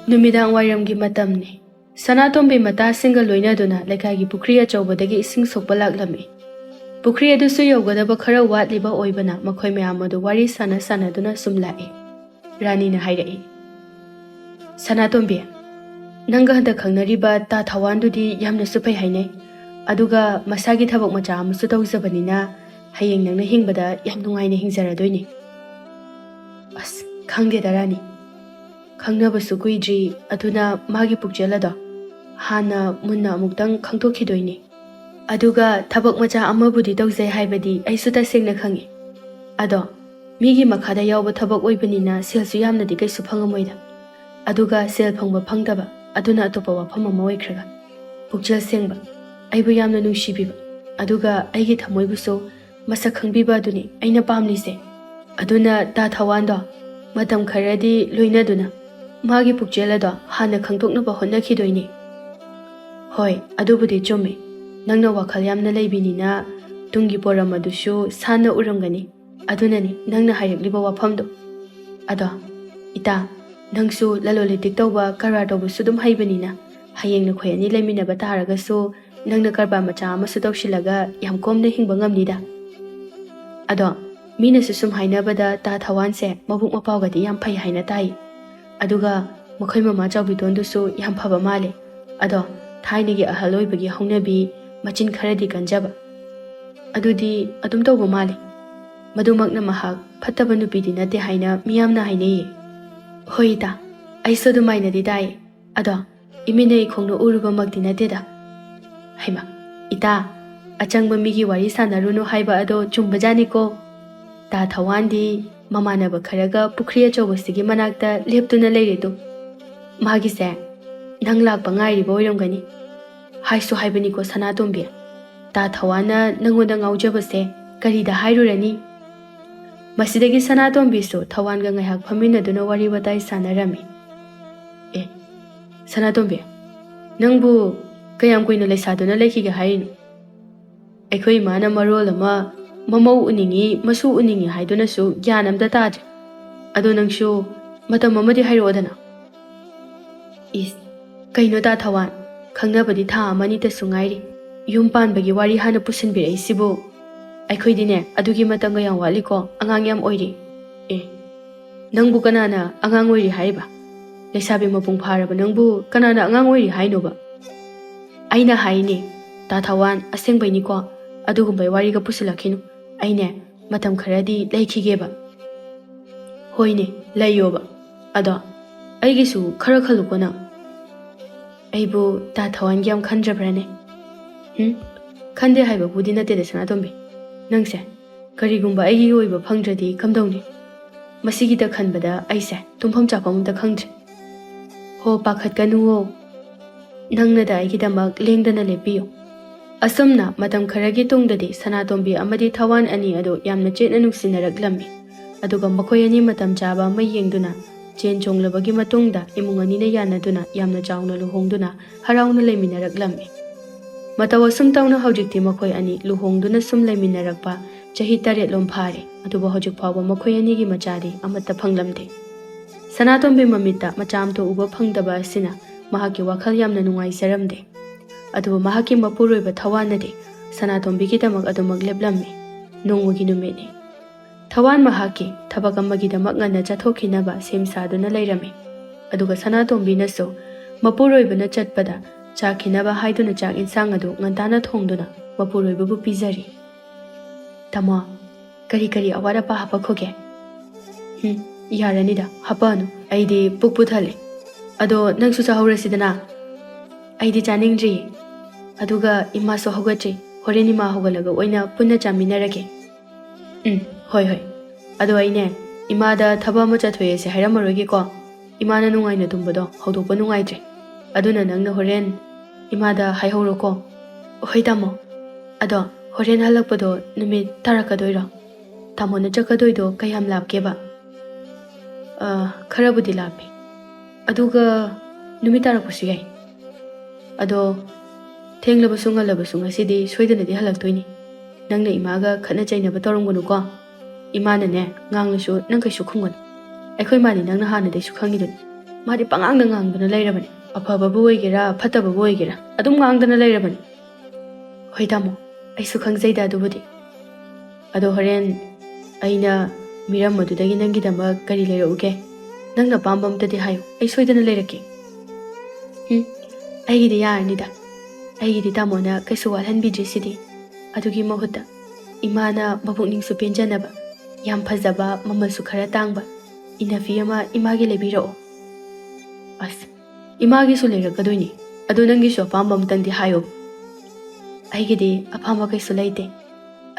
नुमिदाꯡ ꯋꯥꯏꯔꯝꯒꯤ ꯃꯇꯝꯅꯤ. ꯁꯅꯥꯇꯣꯝꯕꯤ ꯃꯇꯥꯁꯤꯡꯒ ꯂꯣꯏꯅꯗꯨꯅ ꯂꯩꯀꯥꯏꯒꯤ ꯄꯨꯈ꯭ꯔꯤ ꯑꯆꯧꯕꯗꯒꯤ ꯏꯁꯤꯡ ꯁꯣꯛꯄ ꯂꯥꯛꯂꯝꯃꯤ. ꯄꯨꯈ꯭ꯔꯤ ꯑꯗꯨꯁꯨ ꯌꯧꯒꯗꯕ ꯈꯔ ꯋꯥꯠꯂꯤꯕ ꯑꯣꯏꯕꯅ ꯃꯈꯣꯏ ꯃꯌꯥꯝ ꯑꯗꯨ ꯋꯥꯔꯤ ꯁꯥꯟꯅꯗꯨꯅ ꯁꯨꯝ ꯂꯥꯛꯏ. ꯔꯥꯅꯤꯅ ꯍꯥꯏꯔꯛꯏ, ꯁꯅꯥꯇꯣꯝꯕꯤ, ꯅꯪꯒ ꯍꯟꯗꯛ ꯈꯪꯅꯔꯤꯕ ꯇꯥ ꯊꯋꯥꯟꯗꯨꯗꯤ ꯌꯥꯝꯅꯁꯨ ꯐꯩ ꯍꯥꯏꯅꯩ. ꯑꯗꯨꯒ ꯃꯁꯥꯒꯤ ꯊꯕꯛ ꯃꯆꯥ ꯑꯃꯁꯨ ꯇꯧꯖꯕꯅꯤꯅ ꯍꯌꯦꯡ ꯅꯪꯅ ꯍꯤꯡꯕꯗ ꯌꯥꯝ ꯅꯨꯡꯉꯥꯏꯅ ꯍꯤꯡꯖꯔꯗꯣꯏꯅꯤ. ꯑꯁ ꯈꯪꯗꯦꯗ ꯔꯥꯅꯤ, ꯈꯪꯅꯕꯁꯨ ꯀꯨꯏꯗ꯭ꯔꯤ, ꯑꯗꯨꯅ ꯃꯥꯒꯤ ꯄꯨꯛꯆꯦꯜ ꯑꯗꯣ ꯍꯥꯟꯅ ꯃꯨꯟꯅ ꯑꯃꯨꯛꯇꯪ ꯈꯪꯗꯣꯛꯈꯤꯗꯣꯏꯅꯤ. ꯑꯗꯨꯒ ꯊꯕꯛ ꯃꯆꯥ ꯑꯃꯕꯨꯗꯤ ꯇꯧꯖꯩ ꯍꯥꯏꯕꯗꯤ ꯑꯩꯁꯨ ꯇꯁꯦꯡꯅ ꯈꯪꯉꯤ. ꯑꯗꯣ ꯃꯤꯒꯤ ꯃꯈꯥꯗ ꯌꯥꯎꯕ ꯊꯕꯛ ꯑꯣꯏꯕꯅꯤꯅ ꯁꯦꯜꯁꯨ ꯌꯥꯝꯅꯗꯤ ꯀꯩꯁꯨ ꯐꯪꯉꯝꯃꯣꯏꯗ. ꯑꯗꯨꯒ ꯁꯦꯜ ꯐꯪꯕ ꯐꯪꯗꯕ ꯑꯗꯨꯅ ꯑꯇꯣꯞꯄ ꯋꯥꯐꯝ ꯑꯃ ꯑꯣꯏꯈ꯭ꯔꯒ ꯄꯨꯛꯆꯦꯜ ꯁꯦꯡꯕ, ꯑꯩꯕꯨ ꯌꯥꯝꯅ ꯅꯨꯡꯁꯤꯕꯤꯕ, ꯑꯗꯨꯒ ꯑꯩꯒꯤ ꯊꯃꯣꯏꯕꯨꯁꯨ ꯃꯁꯛ ꯈꯪꯕꯤꯕ ꯑꯗꯨꯅꯤ ꯑꯩꯅ ꯄꯥꯝꯂꯤꯁꯦ. ꯑꯗꯨꯅ ꯇꯥ ꯊꯋꯥꯟꯗꯣ ꯃꯇꯝ ꯈꯔꯗꯤ ꯂꯣꯏꯅꯗꯨꯅ ꯃꯥꯒꯤ ꯄꯨꯛꯆꯦꯜ ꯑꯗꯣ ꯍꯥꯟꯅ ꯈꯪꯗꯣꯛꯅꯕ ꯍꯣꯠꯅꯈꯤꯗꯣꯏꯅꯤ. ꯍꯣꯏ, ꯑꯗꯨꯕꯨꯗꯤ ꯆꯨꯝꯃꯤ. ꯅꯪꯅ ꯋꯥꯈꯜ ꯌꯥꯝꯅ ꯂꯩꯕꯤꯅꯤꯅ ꯇꯨꯡꯒꯤ ꯄꯣꯔꯝ ꯑꯗꯨꯁꯨ ꯁꯥꯟꯅ ꯎꯔꯝꯒꯅꯤ. ꯑꯗꯨꯅꯅꯤ ꯅꯪꯅ ꯍꯥꯏꯔꯛꯂꯤꯕ ꯋꯥꯐꯝꯗꯣ. ꯑꯗꯣ ꯏꯇꯥ, ꯅꯪꯁꯨ ꯂꯂꯣꯟ ꯏꯇꯤꯛ ꯇꯧꯕ, ꯀꯔꯕꯥꯔ ꯇꯧꯕꯁꯨ ꯑꯗꯨꯝ ꯍꯩꯕꯅꯤꯅ ꯍꯌꯦꯡ ꯅꯈꯣꯏ ꯑꯅꯤ ꯂꯩꯃꯤꯟꯅꯕ ꯇꯥꯔꯒꯁꯨ ꯅꯪꯅ ꯀꯔꯕꯥꯔ ꯃꯆꯥ ꯑꯃꯁꯨ ꯇꯧꯁꯤꯜꯂꯒ ꯌꯥꯝ ꯀꯣꯝꯅ ꯍꯤꯡꯕ ꯉꯝꯅꯤꯗ. ꯑꯗꯣ ꯃꯤꯅꯁꯨ ꯁꯨꯝ ꯍꯥꯏꯅꯕꯗ ꯇꯥ ꯊꯋꯥꯟꯁꯦ ꯃꯕꯨꯛ ꯃꯄꯥꯎꯒꯗꯤ ꯌꯥꯝ ꯐꯩ ꯍꯥꯏꯅ ꯇꯥꯏ. ꯑꯗꯨꯒ ꯃꯈꯣꯏ ꯃꯃꯥ ꯆꯥꯎꯕꯤꯇꯣꯟꯗꯨꯁꯨ ꯌꯥꯝ ꯐꯕ ꯃꯥꯜꯂꯦ. ꯑꯗꯣ ꯊꯥꯏꯅꯒꯤ ꯑꯍꯜ ꯑꯣꯏꯕꯒꯤ ꯍꯧꯅꯕꯤ ꯃꯆꯤꯟ ꯈꯔꯗꯤ ꯀꯟꯖꯕ ꯑꯗꯨꯗꯤ ꯑꯗꯨꯝ ꯇꯧꯕ ꯃꯥꯜꯂꯤ. ꯃꯗꯨꯃꯛꯅ ꯃꯍꯥꯛ ꯐꯠꯇꯕ ꯅꯨꯄꯤꯗꯤ ꯅꯠꯇꯦ ꯍꯥꯏꯅ ꯃꯤꯌꯥꯝꯅ ꯍꯥꯏꯅꯩꯌꯦ. ꯍꯣꯏ ꯏꯇꯥ, ꯑꯩꯁꯨ ꯑꯗꯨꯃꯥꯏꯅꯗꯤ ꯇꯥꯏ. ꯑꯗꯣ ꯏꯃꯤꯠꯅ ꯏꯈꯣꯡꯅ ꯎꯔꯨꯕꯃꯛꯇꯤ ꯅꯠꯇꯦꯗ. ꯍꯩꯃ ꯏꯇꯥ, ꯑꯆꯪꯕ ꯃꯤꯒꯤ ꯋꯥꯔꯤ ꯁꯥꯟꯅꯔꯨꯅꯨ ꯍꯥꯏꯕ ꯑꯗꯣ ꯆꯨꯝꯕꯖꯥꯅꯤꯀꯣ. ꯇꯥ ꯊꯋꯥꯟꯗꯤ ꯃꯃꯥꯟꯅꯕ ꯈꯔꯒ ꯄꯨꯈ꯭ꯔꯤ ꯑꯆꯧꯕꯁꯤꯒꯤ ꯃꯅꯥꯛꯇ ꯂꯦꯞꯇꯨꯅ ꯂꯩꯔꯦꯗꯨ. ꯃꯥꯒꯤꯁꯦ ꯅꯪ ꯂꯥꯛꯄ ꯉꯥꯏꯔꯤꯕ ꯑꯣꯏꯔꯝꯒꯅꯤ. ꯍꯥꯏꯁꯨ ꯍꯥꯏꯕꯅꯤꯀꯣ ꯁꯅꯥꯇꯣꯝꯕꯤ, ꯇꯥ ꯊꯋꯥꯟꯅ ꯅꯪꯉꯣꯟꯗ ꯉꯥꯎꯖꯕꯁꯦ ꯀꯔꯤꯗ ꯍꯥꯏꯔꯨꯔꯅꯤ. ꯃꯁꯤꯗꯒꯤ ꯁꯅꯥꯇꯣꯝꯕꯤꯁꯨ ꯊꯋꯥꯟꯒ ꯉꯥꯏꯍꯥꯛ ꯐꯝꯃꯤꯟꯅꯗꯨꯅ ꯋꯥꯔꯤ ꯋꯥꯇꯥꯏ ꯁꯥꯟꯅꯔꯝꯃꯤ. ꯑꯦ ꯁꯅꯥꯇꯣꯝꯕꯤ, ꯅꯪꯕꯨ ꯀꯌꯥꯝ ꯀꯨꯏꯅ ꯂꯩꯁꯥꯗꯨꯅ ꯂꯩꯈꯤꯒꯦ ꯍꯥꯏꯔꯤꯅꯣ? ꯑꯩꯈꯣꯏ ꯏꯃꯥꯅ ꯃꯔꯣꯜ ꯑꯃ ꯃꯃꯧ ꯎꯅꯤꯡꯉꯤ, ꯃꯁꯨ ꯎꯅꯤꯡꯉꯤ ꯍꯥꯏꯗꯨꯅꯁꯨ ꯒ꯭ꯌꯥꯟ ꯑꯝꯇ ꯇꯥꯗ꯭ꯔꯦ. ꯑꯗꯣ ꯅꯪꯁꯨ ꯃꯇꯝ ꯑꯃꯗꯤ ꯍꯥꯏꯔꯛꯑꯣꯗꯅ. ꯏꯁ, ꯀꯩꯅꯣ ꯇꯥ ꯊꯋꯥꯟ, ꯈꯪꯅꯕꯗꯤ ꯊꯥ ꯑꯃꯅꯤꯇꯁꯨ ꯉꯥꯏꯔꯤ. ꯌꯨꯝ ꯄꯥꯟꯕꯒꯤ ꯋꯥꯔꯤ ꯍꯥꯟꯅ ꯄꯨꯁꯤꯟꯕꯤꯔꯛꯏꯁꯤꯕꯨ. ꯑꯩꯈꯣꯏꯗꯤꯅꯦ ꯑꯗꯨꯒꯤ ꯃꯇꯝꯒ ꯌꯥꯝ ꯋꯥꯠꯂꯤꯀꯣ, ꯑꯉꯥꯡ ꯌꯥꯝ ꯑꯣꯏꯔꯤ. ꯑꯦ, ꯅꯪꯕꯨ ꯀꯅꯥꯅ ꯑꯉꯥꯡ ꯑꯣꯏꯔꯤ ꯍꯥꯏꯔꯤꯕ? ꯂꯩꯁꯥꯕꯤ ꯃꯄꯨꯡ ꯐꯥꯔꯕ ꯅꯪꯕꯨ ꯀꯅꯥꯅ ꯑꯉꯥꯡ ꯑꯣꯏꯔꯤ ꯍꯥꯏꯅꯣꯕ? ꯑꯩꯅ ꯍꯥꯏꯅꯦ ꯇꯥ ꯊꯋꯥꯟ, ꯑꯁꯦꯡꯕꯩꯅꯤꯀꯣ, ꯑꯗꯨꯒꯨꯝꯕ ꯋꯥꯔꯤꯒ ꯄꯨꯁꯤꯜꯂꯛꯈꯤꯅꯨ. ꯑꯩꯅꯦ ꯃꯇꯝ ꯈꯔꯗꯤ ꯂꯩꯈꯤꯒꯦꯕ. ꯍꯣꯏꯅꯦ ꯂꯩꯌꯣꯕ. ꯑꯗꯣ ꯑꯩꯒꯤꯁꯨ ꯈꯔ ꯈꯜꯂꯨꯀꯣ ꯅꯪ. ꯑꯩꯕꯨ ꯇꯥ ꯊꯋꯥꯟꯒꯤ ꯌꯥꯝ ꯈꯟꯗ꯭ꯔꯕ꯭ꯔꯅꯦ? ꯈꯟꯗꯦ ꯍꯥꯏꯕꯕꯨꯗꯤ ꯅꯠꯇꯦꯗ ꯁꯅꯥꯇꯣꯝꯕꯤ. ꯅꯪꯁꯦ ꯀꯔꯤꯒꯨꯝꯕ ꯑꯩꯒꯤ ꯑꯣꯏꯕ ꯐꯪꯗ꯭ꯔꯗꯤ ꯀꯝꯗꯧꯅꯤ? ꯃꯁꯤꯒꯤꯗ ꯈꯟꯕꯗ ꯑꯩꯁꯦ ꯇꯨꯝꯐꯝ ꯆꯥꯐꯝ ꯑꯝꯇ ꯈꯪꯗ꯭ꯔꯦ. ꯍꯣ ꯄꯥꯈꯠꯀꯅꯨꯋꯣ, ꯅꯪꯅꯗ ꯑꯩꯒꯤꯗꯃꯛ ꯂꯦꯡꯗꯅ ꯂꯦꯞꯄꯤꯌꯨ. ꯑꯁꯨꯝꯅ ꯃꯇꯝ ꯈꯔꯒꯤ ꯇꯨꯡꯗꯗꯤ ꯁꯅꯥꯇꯣꯝꯕꯤ ꯑꯃꯗꯤ ꯊꯋꯥꯟ ꯑꯅꯤ ꯑꯗꯨ ꯌꯥꯝꯅ ꯆꯦꯠꯅ ꯅꯨꯡꯁꯤꯅꯔꯛꯂꯝꯃꯤ. ꯑꯗꯨꯒ ꯃꯈꯣꯏ ꯑꯅꯤ ꯃꯇꯝ ꯆꯥꯕ ꯑꯃ ꯌꯦꯡꯗꯨꯅ ꯆꯦꯟ ꯆꯣꯡꯂꯕꯒꯤ ꯃꯇꯨꯡꯗ ꯏꯃꯨꯡ ꯑꯅꯤꯅ ꯌꯥꯅꯗꯨꯅ ꯌꯥꯝꯅ ꯆꯥꯎꯅ ꯂꯨꯍꯣꯡꯗꯨꯅ ꯍꯔꯥꯎꯅ ꯂꯩꯃꯤꯟꯅꯔꯛꯂꯝꯃꯤ. ꯃꯇꯧ ꯑꯁꯨꯝ ꯇꯧꯅ ꯍꯧꯖꯤꯛꯇꯤ ꯃꯈꯣꯏ ꯑꯅꯤ ꯂꯨꯍꯣꯡꯗꯨꯅ ꯁꯨꯝ ꯂꯩꯃꯤꯟꯅꯔꯛꯄ ꯆꯍꯤ 7ꯂꯣꯝ ꯐꯥꯔꯦ. ꯑꯗꯨꯕꯨ ꯍꯧꯖꯤꯛ ꯐꯥꯎꯕ ꯃꯈꯣꯏ ꯑꯅꯤꯒꯤ ꯃꯆꯥꯗꯤ ꯑꯃꯠꯇ ꯐꯪꯂꯝꯗꯦ. ꯁꯅꯥꯇꯣꯝꯕꯤ ꯃꯃꯤꯠꯇ ꯃꯆꯥ ꯑꯃꯇ ꯎꯕ ꯐꯪꯗꯕ ꯑꯁꯤꯅ ꯃꯍꯥꯛꯀꯤ ꯋꯥꯈꯜ ꯌꯥꯝꯅ ꯅꯨꯡꯉꯥꯏꯖꯔꯝꯗꯦ. ꯑꯗꯨꯕꯨ ꯃꯍꯥꯛꯀꯤ ꯃꯄꯨꯔꯣꯏꯕ ꯊꯋꯥꯟꯅꯗꯤ ꯁꯅꯥꯇꯣꯝꯕꯤꯒꯤꯗꯃꯛ ꯑꯗꯨꯃꯛ ꯂꯦꯞꯂꯝꯃꯤ. ꯅꯣꯡꯃꯒꯤ ꯅꯨꯃꯤꯠꯅꯤ. ꯊꯋꯥꯟ ꯃꯍꯥꯛꯀꯤ ꯊꯕꯛ ꯑꯃꯒꯤꯗꯃꯛ ꯉꯟꯅ ꯆꯠꯊꯣꯛꯈꯤꯅꯕ ꯁꯦꯝ ꯁꯥꯗꯨꯅ ꯂꯩꯔꯝꯃꯤ. ꯑꯗꯨꯒ ꯁꯅꯥꯇꯣꯝꯕꯤꯅꯁꯨ ꯃꯄꯨꯔꯣꯏꯕꯅ ꯆꯠꯄꯗ ꯆꯥꯈꯤꯅꯕ ꯍꯥꯏꯗꯨꯅ ꯆꯥꯛ ꯏꯟꯁꯥꯡ ꯑꯗꯨ ꯉꯟꯇꯥꯅ ꯊꯣꯡꯗꯨꯅ ꯃꯄꯨꯔꯣꯏꯕꯕꯨ ꯄꯤꯖꯔꯤ. ꯇꯥꯃꯣ, ꯀꯔꯤ ꯀꯔꯤ ꯑꯋꯥꯠ ꯑꯄꯥ ꯍꯥꯞꯄꯛꯈꯣꯒꯦ? ꯌꯥꯔꯅꯤꯗ, ꯍꯥꯞꯄꯛꯑꯅꯨ. ꯑꯩꯗꯤ ꯄꯨꯛ ꯄꯨꯊꯜꯂꯦ. ꯑꯗꯣ ꯅꯪꯁꯨ ꯆꯥꯍꯧꯔꯁꯤꯗꯅ. ꯑꯩꯗꯤ ꯆꯥꯅꯤꯡꯗ꯭ꯔꯤꯌꯦ. ꯑꯗꯨꯒ ꯏꯃꯥꯁꯨ ꯍꯧꯒꯠꯇ꯭ꯔꯤ. ꯍꯣꯔꯦꯟ ꯏꯃꯥ ꯍꯧꯒꯠꯂꯒ ꯑꯣꯏꯅ ꯄꯨꯟꯅ ꯆꯥꯃꯤꯟꯅꯔꯒꯦ. ꯍꯣꯏ ꯍꯣꯏ. ꯑꯗꯣ ꯑꯩꯅꯦ ꯏꯃꯥꯗ ꯊꯕꯛ ꯑꯃ ꯆꯠꯊꯣꯛꯑꯦꯁꯦ ꯍꯥꯏꯔꯝꯃꯔꯣꯏꯒꯦꯀꯣ. ꯏꯃꯥꯅ ꯅꯨꯡꯉꯥꯏꯅ ꯇꯨꯝꯕꯗꯣ ꯍꯧꯗꯣꯛꯄ ꯅꯨꯡꯉꯥꯏꯇ꯭ꯔꯦ. ꯑꯗꯨꯅ ꯅꯪꯅ ꯍꯣꯔꯦꯟ ꯏꯃꯥꯗ ꯍꯥꯏꯍꯧꯔꯣꯀꯣ. ꯍꯣꯏ ꯇꯥꯃꯣ. ꯑꯗꯣ ꯍꯣꯔꯦꯟ ꯍꯜꯂꯛꯄꯗꯣ ꯅꯨꯃꯤꯠ ꯇꯥꯔꯛꯀꯗꯣꯏꯔꯣ? ꯇꯥꯃꯣꯅ ꯆꯠꯀꯗꯣꯏꯗꯣ ꯀꯌꯥꯝ ꯂꯥꯞꯀꯦꯕ? ꯈꯔꯕꯨꯗꯤ ꯂꯥꯞꯄꯤ. ꯑꯗꯨꯒ ꯅꯨꯃꯤꯠ ꯇꯥꯔꯛꯄꯁꯨ ꯌꯥꯏ. ꯑꯗꯣ ꯊꯦꯡꯂꯕꯁꯨ ꯉꯜꯂꯕꯁꯨ ꯉꯁꯤꯗꯤ ꯁꯣꯏꯗꯅꯗꯤ ꯍꯜꯂꯛꯇꯣꯏꯅꯤ. ꯅꯪꯅ ꯏꯃꯥꯒ ꯈꯠꯅ ꯆꯩꯅꯕ ꯇꯧꯔꯝꯒꯅꯨꯀꯣ. ꯏꯃꯥꯅꯅꯦ ꯉꯥꯡꯂꯁꯨ ꯅꯪ ꯀꯩꯁꯨ ꯈꯨꯝꯒꯅꯨ. ꯑꯩꯈꯣꯏ ꯃꯥꯗꯤ ꯅꯪꯅ ꯍꯥꯟꯅꯗꯩꯁꯨ ꯈꯪꯉꯤꯗꯨꯅꯤ. ꯃꯥꯗꯤ ꯄꯉꯥꯡꯗ ꯉꯥꯡꯗꯅ ꯂꯩꯔꯕꯅꯤ ꯑꯐꯕꯕꯨ ꯑꯣꯏꯒꯦꯔꯥ ꯐꯠꯇꯕꯕꯨ ꯑꯣꯏꯒꯦꯔꯥ ꯑꯗꯨꯝ ꯉꯥꯡꯗꯅ ꯂꯩꯔꯕꯅꯤ ꯍꯣꯏ ꯇꯥꯃꯣ ꯑꯩꯁꯨ ꯈꯪꯖꯩꯗ ꯑꯗꯨꯕꯨꯗꯤ ꯑꯗꯣ ꯍꯣꯔꯦꯟ ꯑꯩꯅ ꯃꯤꯔꯝ ꯑꯗꯨꯗꯒꯤ ꯅꯪꯒꯤꯗꯃꯛ ꯀꯔꯤ ꯂꯩꯔꯛꯎꯒꯦ ꯅꯪꯅ ꯄꯥꯝꯕ ꯑꯝꯇꯗꯤ ꯍꯥꯏꯌꯨ ꯑꯩ ꯁꯣꯏꯗꯅ ꯂꯩꯔꯛꯀꯦ ꯑꯩꯒꯤꯗꯤ ꯌꯥꯔꯅꯤꯗ ꯑꯩꯒꯤꯗꯤ ꯇꯥꯃꯣꯅ ꯀꯩꯁꯨ ꯋꯥꯠꯍꯟꯕꯤꯗ꯭ꯔꯤꯁꯤꯗꯤ ꯑꯗꯨꯒꯤ ꯃꯍꯨꯠꯇ ꯏꯃꯥꯅ ꯃꯄꯨꯛꯅꯤꯡꯁꯨ ꯄꯦꯟꯖꯅꯕ ꯌꯥꯝ ꯐꯖꯕ ꯃꯃꯜꯁꯨ ꯈꯔ ꯇꯥꯡꯕ ꯏꯟꯅꯐꯤ ꯑꯃ ꯏꯃꯥꯒꯤ ꯂꯩꯕꯤꯔꯛꯑꯣ ꯑꯁ ꯏꯃꯥꯒꯤꯁꯨ ꯂꯩꯔꯛꯀꯗꯣꯏꯅꯤ ꯑꯗꯣ ꯅꯪꯒꯤꯁꯨ ꯑꯄꯥꯝꯕ ꯑꯝꯇꯪꯗꯤ ꯍꯥꯏꯌꯣ ꯑꯩꯒꯤꯗꯤ ꯑꯄꯥꯝꯕ ꯀꯩꯁꯨ ꯂꯩꯇꯦ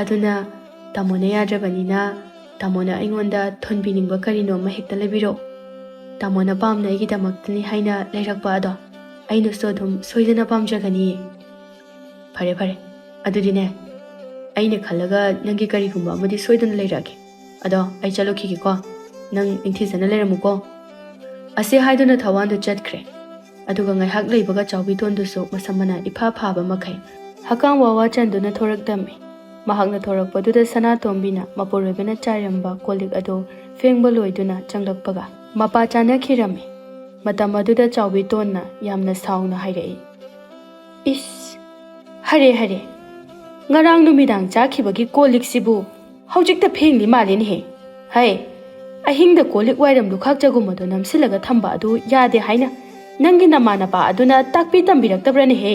ꯑꯗꯨꯅ ꯇꯥꯃꯣꯅ ꯌꯥꯗ꯭ꯔꯕꯅꯤꯅ ꯇꯥꯃꯣꯅ ꯑꯩꯉꯣꯟꯗ ꯊꯣꯟꯕꯤꯅꯤꯡꯕ ꯀꯔꯤꯅꯣ ꯑꯃ ꯍꯦꯛꯇ ꯂꯩꯕꯤꯔꯛꯑꯣ ꯇꯥꯃꯣꯅ ꯄꯥꯝꯅ ꯑꯩꯒꯤꯗꯃꯛꯇꯅꯤ ꯍꯥꯏꯅ ꯂꯩꯔꯛꯄ ꯑꯗꯣ ꯑꯩꯅꯁꯨ ꯑꯗꯨꯝ ꯁꯣꯏꯗꯅ ꯄꯥꯝꯖꯒꯅꯤꯌꯦ ꯐꯔꯦ ꯐꯔꯦ ꯑꯗꯨꯗꯤꯅꯦ ꯑꯩꯅ ꯈꯜꯂꯒ ꯅꯪꯒꯤ ꯀꯔꯤꯒꯨꯝꯕ ꯑꯃꯗꯤ ꯁꯣꯏꯗꯅ ꯂꯩꯔꯛꯑꯒꯦ ꯑꯗꯣ ꯑꯩ ꯆꯠꯂꯨꯈꯤꯒꯦꯀꯣ ꯅꯪ ꯅꯤꯡꯊꯤꯖꯅ ꯂꯩꯔꯝꯃꯨꯀꯣ ꯑꯁꯤ ꯍꯥꯏꯗꯨꯅ ꯊꯋꯥꯟꯗꯨ ꯆꯠꯈ꯭ꯔꯦ ꯑꯗꯨꯒ ꯉꯥꯏꯍꯥꯛ ꯂꯩꯕꯒ ꯆꯥꯎꯕꯤꯇꯣꯟꯗꯨꯁꯨ ꯃꯁꯝ ꯃꯅꯥ ꯏꯐꯥ ꯐꯥꯕ ꯃꯈꯩ ꯍꯀꯥꯝ ꯋꯥꯋꯥ ꯆꯟꯗꯨꯅ ꯊꯣꯔꯛꯇꯝꯃꯤ ꯃꯍꯥꯛꯅ ꯊꯣꯔꯛꯄꯗꯨꯗ ꯁꯅꯥꯇꯣꯝꯕꯤꯅ ꯃꯄꯨꯔꯣꯏꯕꯅ ꯆꯥꯏꯔꯝꯕ ꯀꯣꯜꯂꯤꯛ ꯑꯗꯨ ꯐꯦꯡꯕ ꯂꯣꯏꯗꯨꯅ ꯆꯪꯂꯛꯄꯒ ꯃꯄꯥ ꯆꯥꯅꯈꯤꯔꯝꯃꯤ ꯃꯇꯝ ꯑꯗꯨꯗ ꯆꯥꯎꯕꯤꯇꯣꯟꯅ ꯌꯥꯝꯅ ꯁꯥꯎꯅ ꯍꯥꯏꯔꯛꯏ ꯏꯁ ꯍꯔꯦ ꯍꯔꯦ ꯉꯔꯥꯡ ꯅꯨꯃꯤꯗꯥꯡ ꯆꯥꯈꯤꯕꯒꯤ ꯀꯣꯜꯂꯤꯛꯁꯤꯕꯨ ꯍꯧꯖꯤꯛꯇ ꯐꯦꯡꯂꯤ ꯃꯥꯜꯂꯦꯅꯦꯍꯦ ꯍꯩ ꯑꯍꯤꯡꯗ ꯀꯣꯜꯂꯤꯛ ꯋꯥꯏꯔꯝ ꯂꯨꯈꯥꯛ ꯆꯒꯨꯝ ꯑꯗꯨ ꯅꯝꯁꯤꯜꯂꯒ ꯊꯝꯕ ꯑꯗꯨ ꯌꯥꯗꯦ ꯍꯥꯏꯅ ꯅꯪꯒꯤ ꯅꯃꯥꯅꯄꯥ ꯑꯗꯨꯅ ꯇꯥꯛꯄꯤ ꯇꯝꯕꯤꯔꯛꯇꯕ꯭ꯔꯅꯦꯍꯦ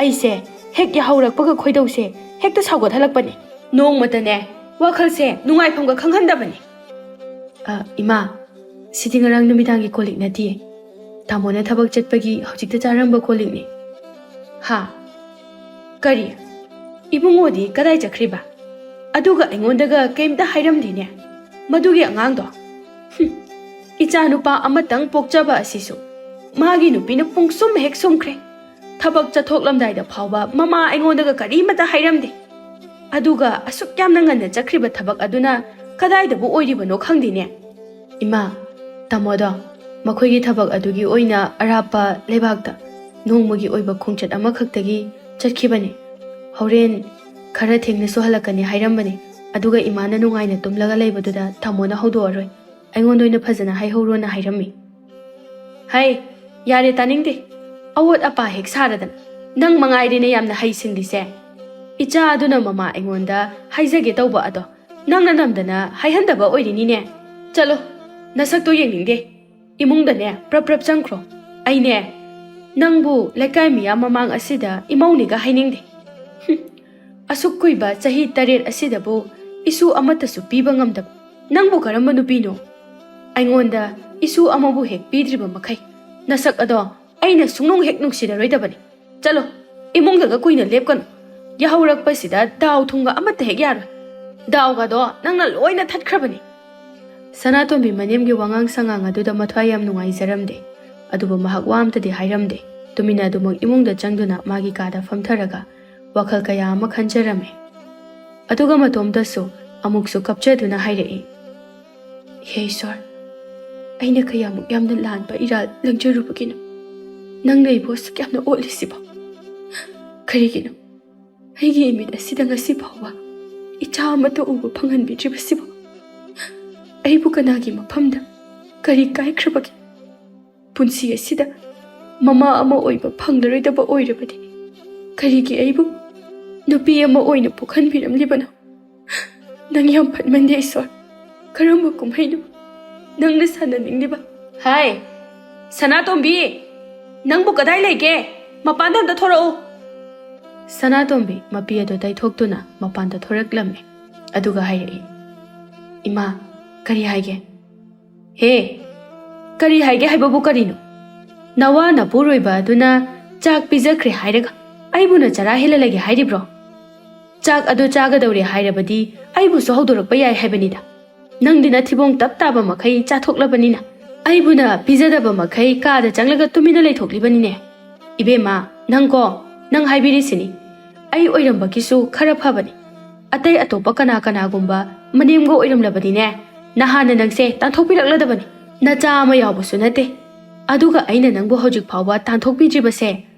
ꯑꯩꯁꯦ ꯍꯦꯛ ꯌꯥꯍꯧꯔꯛꯄꯒ ꯈꯣꯏꯗꯧꯁꯦ ꯍꯦꯛꯇ ꯁꯥꯎꯒꯠꯍꯜꯂꯛꯄꯅꯦ ꯅꯣꯡꯃꯇꯅꯦ ꯋꯥꯈꯜꯁꯦ ꯅꯨꯡꯉꯥꯏꯐꯝꯒ ꯈꯪꯍꯟꯗꯕꯅꯤ ꯏꯃꯥ ꯁꯤꯗꯤ ꯉꯔꯥꯡ ꯅꯨꯃꯤꯗꯥꯡꯒꯤ ꯀꯣꯜꯂꯤꯛ ꯅꯠꯇꯤꯌꯦ ꯇꯥꯃꯣꯅ ꯊꯕꯛ ꯆꯠꯄꯒꯤ ꯍꯧꯖꯤꯛꯇ ꯆꯥꯔꯝꯕ ꯀꯣꯜꯂꯤꯛꯅꯤ ꯍꯥ ꯀꯔꯤ ꯏꯕꯨꯡꯉꯣꯗꯤ ꯀꯗꯥꯏ ꯆꯠꯈ꯭ꯔꯤꯕ ꯑꯗꯨꯒ ꯑꯩꯉꯣꯟꯗꯒ ꯀꯩꯝꯇ ꯍꯥꯏꯔꯝꯗꯦꯅꯦ ꯃꯗꯨꯒꯤ ꯑꯉꯥꯡꯗꯣ ꯏꯆꯥꯅꯨꯄꯥ ꯑꯃꯇꯪ ꯄꯣꯛꯆꯕ ꯑꯁꯤꯁꯨ ꯃꯥꯒꯤ ꯅꯨꯄꯤꯅ ꯄꯨꯡꯁꯨꯝ ꯍꯦꯛ ꯁꯨꯝꯈ꯭ꯔꯦ ꯊꯕꯛ ꯆꯠꯊꯣꯛꯂꯝꯗꯥꯏꯗ ꯐꯥꯎꯕ ꯃꯃꯥ ꯑꯩꯉꯣꯟꯗꯒ ꯀꯔꯤꯃꯇ ꯍꯥꯏꯔꯝꯗꯦ ꯑꯗꯨꯒ ꯑꯁꯨꯛ ꯌꯥꯝꯅ ꯉꯟꯅ ꯆꯠꯈ꯭ꯔꯤꯕ ꯊꯕꯛ ꯑꯗꯨꯅ ꯀꯗꯥꯏꯗꯕꯨ ꯑꯣꯏꯔꯤꯕꯅꯣ ꯈꯪꯗꯦꯅꯦ ꯏꯃꯥ ꯇꯥꯃꯣꯗꯣ ꯃꯈꯣꯏꯒꯤ ꯊꯕꯛ ꯑꯗꯨꯒꯤ ꯑꯣꯏꯅ ꯑꯔꯥꯞꯄ ꯂꯩꯕꯥꯛꯇ ꯅꯣꯡꯃꯒꯤ ꯑꯣꯏꯕ ꯈꯣꯡꯆꯠ ꯑꯃꯈꯛꯇꯒꯤ ꯆꯠꯈꯤꯕꯅꯤ ꯍꯣꯔꯦꯟ ꯈꯔ ꯊꯦꯡꯅꯁꯨ ꯍꯜꯂꯛꯀꯅꯤ ꯍꯥꯏꯔꯝꯕꯅꯤ ꯑꯗꯨꯒ ꯏꯃꯥꯅ ꯅꯨꯡꯉꯥꯏꯅ ꯇꯨꯝꯂꯒ ꯂꯩꯕꯗꯨꯗ ꯇꯥꯃꯣꯅ ꯍꯧꯗꯣꯛꯑꯔꯣই ꯑꯩꯉꯣꯟꯗ ꯑꯣꯏꯅ ꯐꯖꯅ ꯍꯥꯏꯍꯧꯔꯣꯅ ꯍꯥꯏꯔꯝꯃꯤ ꯍꯩ ꯌꯥꯔꯦ ꯇꯥꯅꯤꯡꯗꯦ ꯑꯋꯣꯠ ꯑꯄꯥ ꯍꯦꯛ ꯁꯥꯔꯗꯅ ꯅꯪ ꯃꯉꯥꯏꯔꯦꯅꯦ ꯌꯥꯝꯅ ꯍꯩꯁꯤꯡꯂꯤꯁꯦ ꯏꯆꯥ ꯑꯗꯨꯅ ꯃꯃꯥ ꯑꯩꯉꯣꯟꯗ ꯍꯥꯏꯖꯒꯦ ꯇꯧꯕ ꯑꯗꯣ ꯅꯪꯅ ꯅꯝꯗꯅ ꯍꯥꯏꯍꯟꯗꯕ ꯑꯣꯏꯔꯤꯅꯤꯅꯦ ꯆꯠꯂꯣ ꯅꯁꯛꯇꯣ ꯌꯦꯡꯅꯤꯡꯗꯦ ꯏꯃꯨꯡꯗꯅꯦ ꯄ꯭ꯔꯞ ꯄ꯭ꯔꯞ ꯆꯪꯈ꯭ꯔꯣ ꯑꯩꯅꯦ ꯅꯪꯕꯨ ꯂꯩꯀꯥꯏ ꯃꯤꯌꯥꯝ ꯃꯃꯥꯡ ꯑꯁꯤꯗ ꯏꯃꯧꯅꯤꯒ ꯍꯥꯏꯅꯤꯡꯗꯦ ꯑꯁꯨꯛ ꯀꯨꯏꯕ ꯆꯍꯤ 7 ꯑꯁꯤꯗꯕꯨ ꯏꯁꯨ ꯑꯃꯠꯇꯁꯨ ꯄꯤꯕ ꯉꯝꯗꯕ ꯅꯪꯕꯨ ꯀꯔꯝꯕ ꯅꯨꯄꯤꯅꯣ ꯑꯩꯉꯣꯟꯗ ꯏꯁꯨ ꯑꯃꯕꯨ ꯍꯦꯛ ꯄꯤꯗ꯭ꯔꯤꯕ ꯃꯈꯩ ꯅꯁꯛ ꯑꯗꯣ ꯑꯩꯅ ꯁꯨꯡꯅꯨꯡ ꯍꯦꯛ ꯅꯨꯡꯁꯤꯔꯔꯣꯏꯗꯕꯅꯤ ꯆꯠꯂꯣ ꯏꯃꯨꯡꯗꯒ ꯀꯨꯏꯅ ꯂꯦꯞꯀꯅꯨ ꯌꯥꯍꯧꯔꯛꯄꯁꯤꯗ ꯗꯥꯎ ꯊꯨꯝꯒ ꯑꯃꯠꯇ ꯍꯦꯛ ꯌꯥꯔꯣꯏ ꯗꯥꯎꯒꯗꯣ ꯅꯪꯅ ꯂꯣꯏꯅ ꯊꯠꯈ꯭ꯔꯕꯅꯤ ꯁꯅꯥꯇꯣꯝꯕꯤ ꯃꯅꯦꯝꯒꯤ ꯋꯥꯉꯥꯡ ꯁꯉꯥꯡ ꯑꯗꯨꯗ ꯃꯊ꯭ꯋꯥꯏ ꯌꯥꯝ ꯅꯨꯡꯉꯥꯏꯖꯔꯝꯗꯦ ꯑꯗꯨꯕꯨ ꯃꯍꯥꯛ ꯋꯥ ꯑꯝꯇꯗꯤ ꯍꯥꯏꯔꯝꯗꯦ ꯇꯨꯃꯤꯟꯅ ꯑꯗꯨꯃꯛ ꯏꯃꯨꯡꯗ ꯆꯪꯗꯨꯅ ꯃꯥꯒꯤ ꯀꯥꯗ ꯐꯝꯊꯔꯒ ꯋꯥꯈꯜ ꯀꯌꯥ ꯑꯃ ꯈꯟꯖꯔꯝꯃꯤ ꯑꯗꯨꯒ ꯃꯇꯣꯝꯇꯁꯨ ꯑꯃꯨꯛꯁꯨ ꯀꯞꯆꯗꯨꯅ ꯍꯥꯏꯔꯛꯏ ꯍꯦ ꯏꯁ꯭ꯋꯔ ꯑꯩꯅ ꯀꯌꯥꯃꯨꯛ ꯌꯥꯝꯅ ꯂꯥꯟꯕ ꯏꯔꯥꯜ ꯂꯪꯖꯔꯨꯕꯒꯤꯅꯣ ꯅꯪꯅ ꯑꯩꯕꯨ ꯑꯁꯨꯛ ꯌꯥꯝꯅ ꯑꯣꯠꯂꯤꯁꯤꯕꯣ ꯀꯔꯤꯒꯤꯅꯣ ꯑꯩꯒꯤ ꯏꯃꯤꯠ ꯑꯁꯤꯗ ꯉꯁꯤ ꯐꯥꯎꯕ ꯏꯆꯥ ꯑꯃꯠꯇ ꯎꯕ ꯐꯪꯍꯟꯕꯤꯗ꯭ꯔꯤꯕꯁꯤꯕꯣ ꯑꯩꯕꯨ ꯀꯅꯥꯒꯤ ꯃꯐꯝꯗ ꯀꯔꯤ ꯀꯥꯏꯈ꯭ꯔꯕꯒꯦ ꯄꯨꯟꯁꯤ ꯑꯁꯤꯗ ꯃꯃꯥ ꯑꯃ ꯑꯣꯏꯕ ꯐꯪꯂꯔꯣꯏꯗꯕ ꯑꯣꯏꯔꯕꯗꯤ ꯀꯔꯤꯒꯤ ꯑꯩꯕꯨ ꯅꯨꯄꯤ ꯑꯃ ꯑꯣꯏꯅ ꯄꯣꯛꯍꯟꯕꯤꯔꯝꯂꯤꯕꯅꯣ ꯅꯪ ꯌꯥꯝ ꯐꯠꯃꯟꯗꯦ ꯏꯁ꯭ꯋꯔ ꯀꯔꯝꯕ ꯀꯨꯝꯍꯩꯅꯣ ꯅꯪꯅ ꯁꯥꯟꯅꯅꯤꯡꯂꯤꯕ ꯍꯥꯏ ꯁꯅꯥꯇꯣꯝꯕꯤ ꯅꯪꯕꯨ ꯀꯗꯥꯏ ꯂꯩꯒꯦ ꯃꯄꯥꯟꯗ ꯑꯝꯇ ꯊꯣꯔꯛꯎ ꯁꯅꯥꯇꯣꯝꯕꯤ ꯃꯄꯤ ꯑꯗꯨ ꯇꯩꯊꯣꯛꯇꯨꯅ ꯃꯄꯥꯟꯗ ꯊꯣꯔꯛꯂꯝꯃꯤ ꯑꯗꯨꯒ ꯍꯥꯏꯔꯛꯏ ꯏꯃꯥ ꯀꯔꯤ ꯍꯥꯏꯒꯦ ꯍꯦ ꯀꯔꯤ ꯍꯥꯏꯒꯦ ꯍꯥꯏꯕꯕꯨ ꯀꯔꯤꯅꯣ ꯅꯋꯥ ꯅꯄꯨꯔꯣꯏꯕ ꯑꯗꯨꯅ ꯆꯥꯛ ꯄꯤꯖꯈ꯭ꯔꯦ ꯍꯥꯏꯔꯒ ꯑꯩꯕꯨꯅ ꯆꯔꯥ ꯍꯦꯜꯂꯂꯒꯦ ꯍꯥꯏꯔꯤꯕ꯭ꯔꯣ ꯆꯥꯛ ꯑꯗꯨ ꯆꯥꯒꯗꯧꯔꯦ ꯍꯥꯏꯔꯕꯗꯤ ꯑꯩꯕꯨꯁꯨ ꯍꯧꯗꯣꯔꯛꯄ ꯌꯥꯏ ꯍꯥꯏꯕꯅꯤꯗ ꯅꯪꯗꯤ ꯅꯊꯤꯕꯣꯡ ꯇꯞ ꯇꯥꯕ ꯃꯈꯩ ꯆꯥꯊꯣꯛꯂꯕꯅꯤꯅ ꯑꯩꯕꯨꯅ ꯄꯤꯖꯗꯕ ꯃꯈꯩ ꯀꯥꯗ ꯆꯪꯂꯒ ꯇꯨꯃꯤꯟꯅ ꯂꯩꯊꯣꯛꯂꯤꯕꯅꯤꯅꯦ ꯏꯕꯦꯝꯃ ꯅꯪ ꯍꯥꯏꯕꯤꯔꯤꯁꯤꯅꯤ ꯑꯩ ꯑꯣꯏꯔꯝꯕꯒꯤꯁꯨ ꯈꯔ ꯐꯕꯅꯤ ꯑꯇꯩ ꯑꯇꯣꯞꯄ ꯀꯅꯥꯒꯨꯝꯕ ꯃꯅꯦꯝꯒ ꯑꯣꯏꯔꯝꯂꯕꯗꯤꯅꯦ ꯅꯍꯥꯟꯅ ꯅꯪꯁꯦ ꯇꯥꯟꯊꯣꯛꯄꯤꯔꯛꯂꯗꯕꯅꯤ ꯅꯆꯥ ꯑꯃ ꯌꯥꯎꯕꯁꯨ ꯅꯠꯇꯦ ꯑꯗꯨꯒ ꯑꯩꯅ ꯅꯪꯕꯨ ꯍꯧꯖꯤꯛ ꯐꯥꯎꯕ ꯇꯥꯟꯊꯣꯛꯄꯤꯗ꯭ꯔꯤꯕꯁꯦ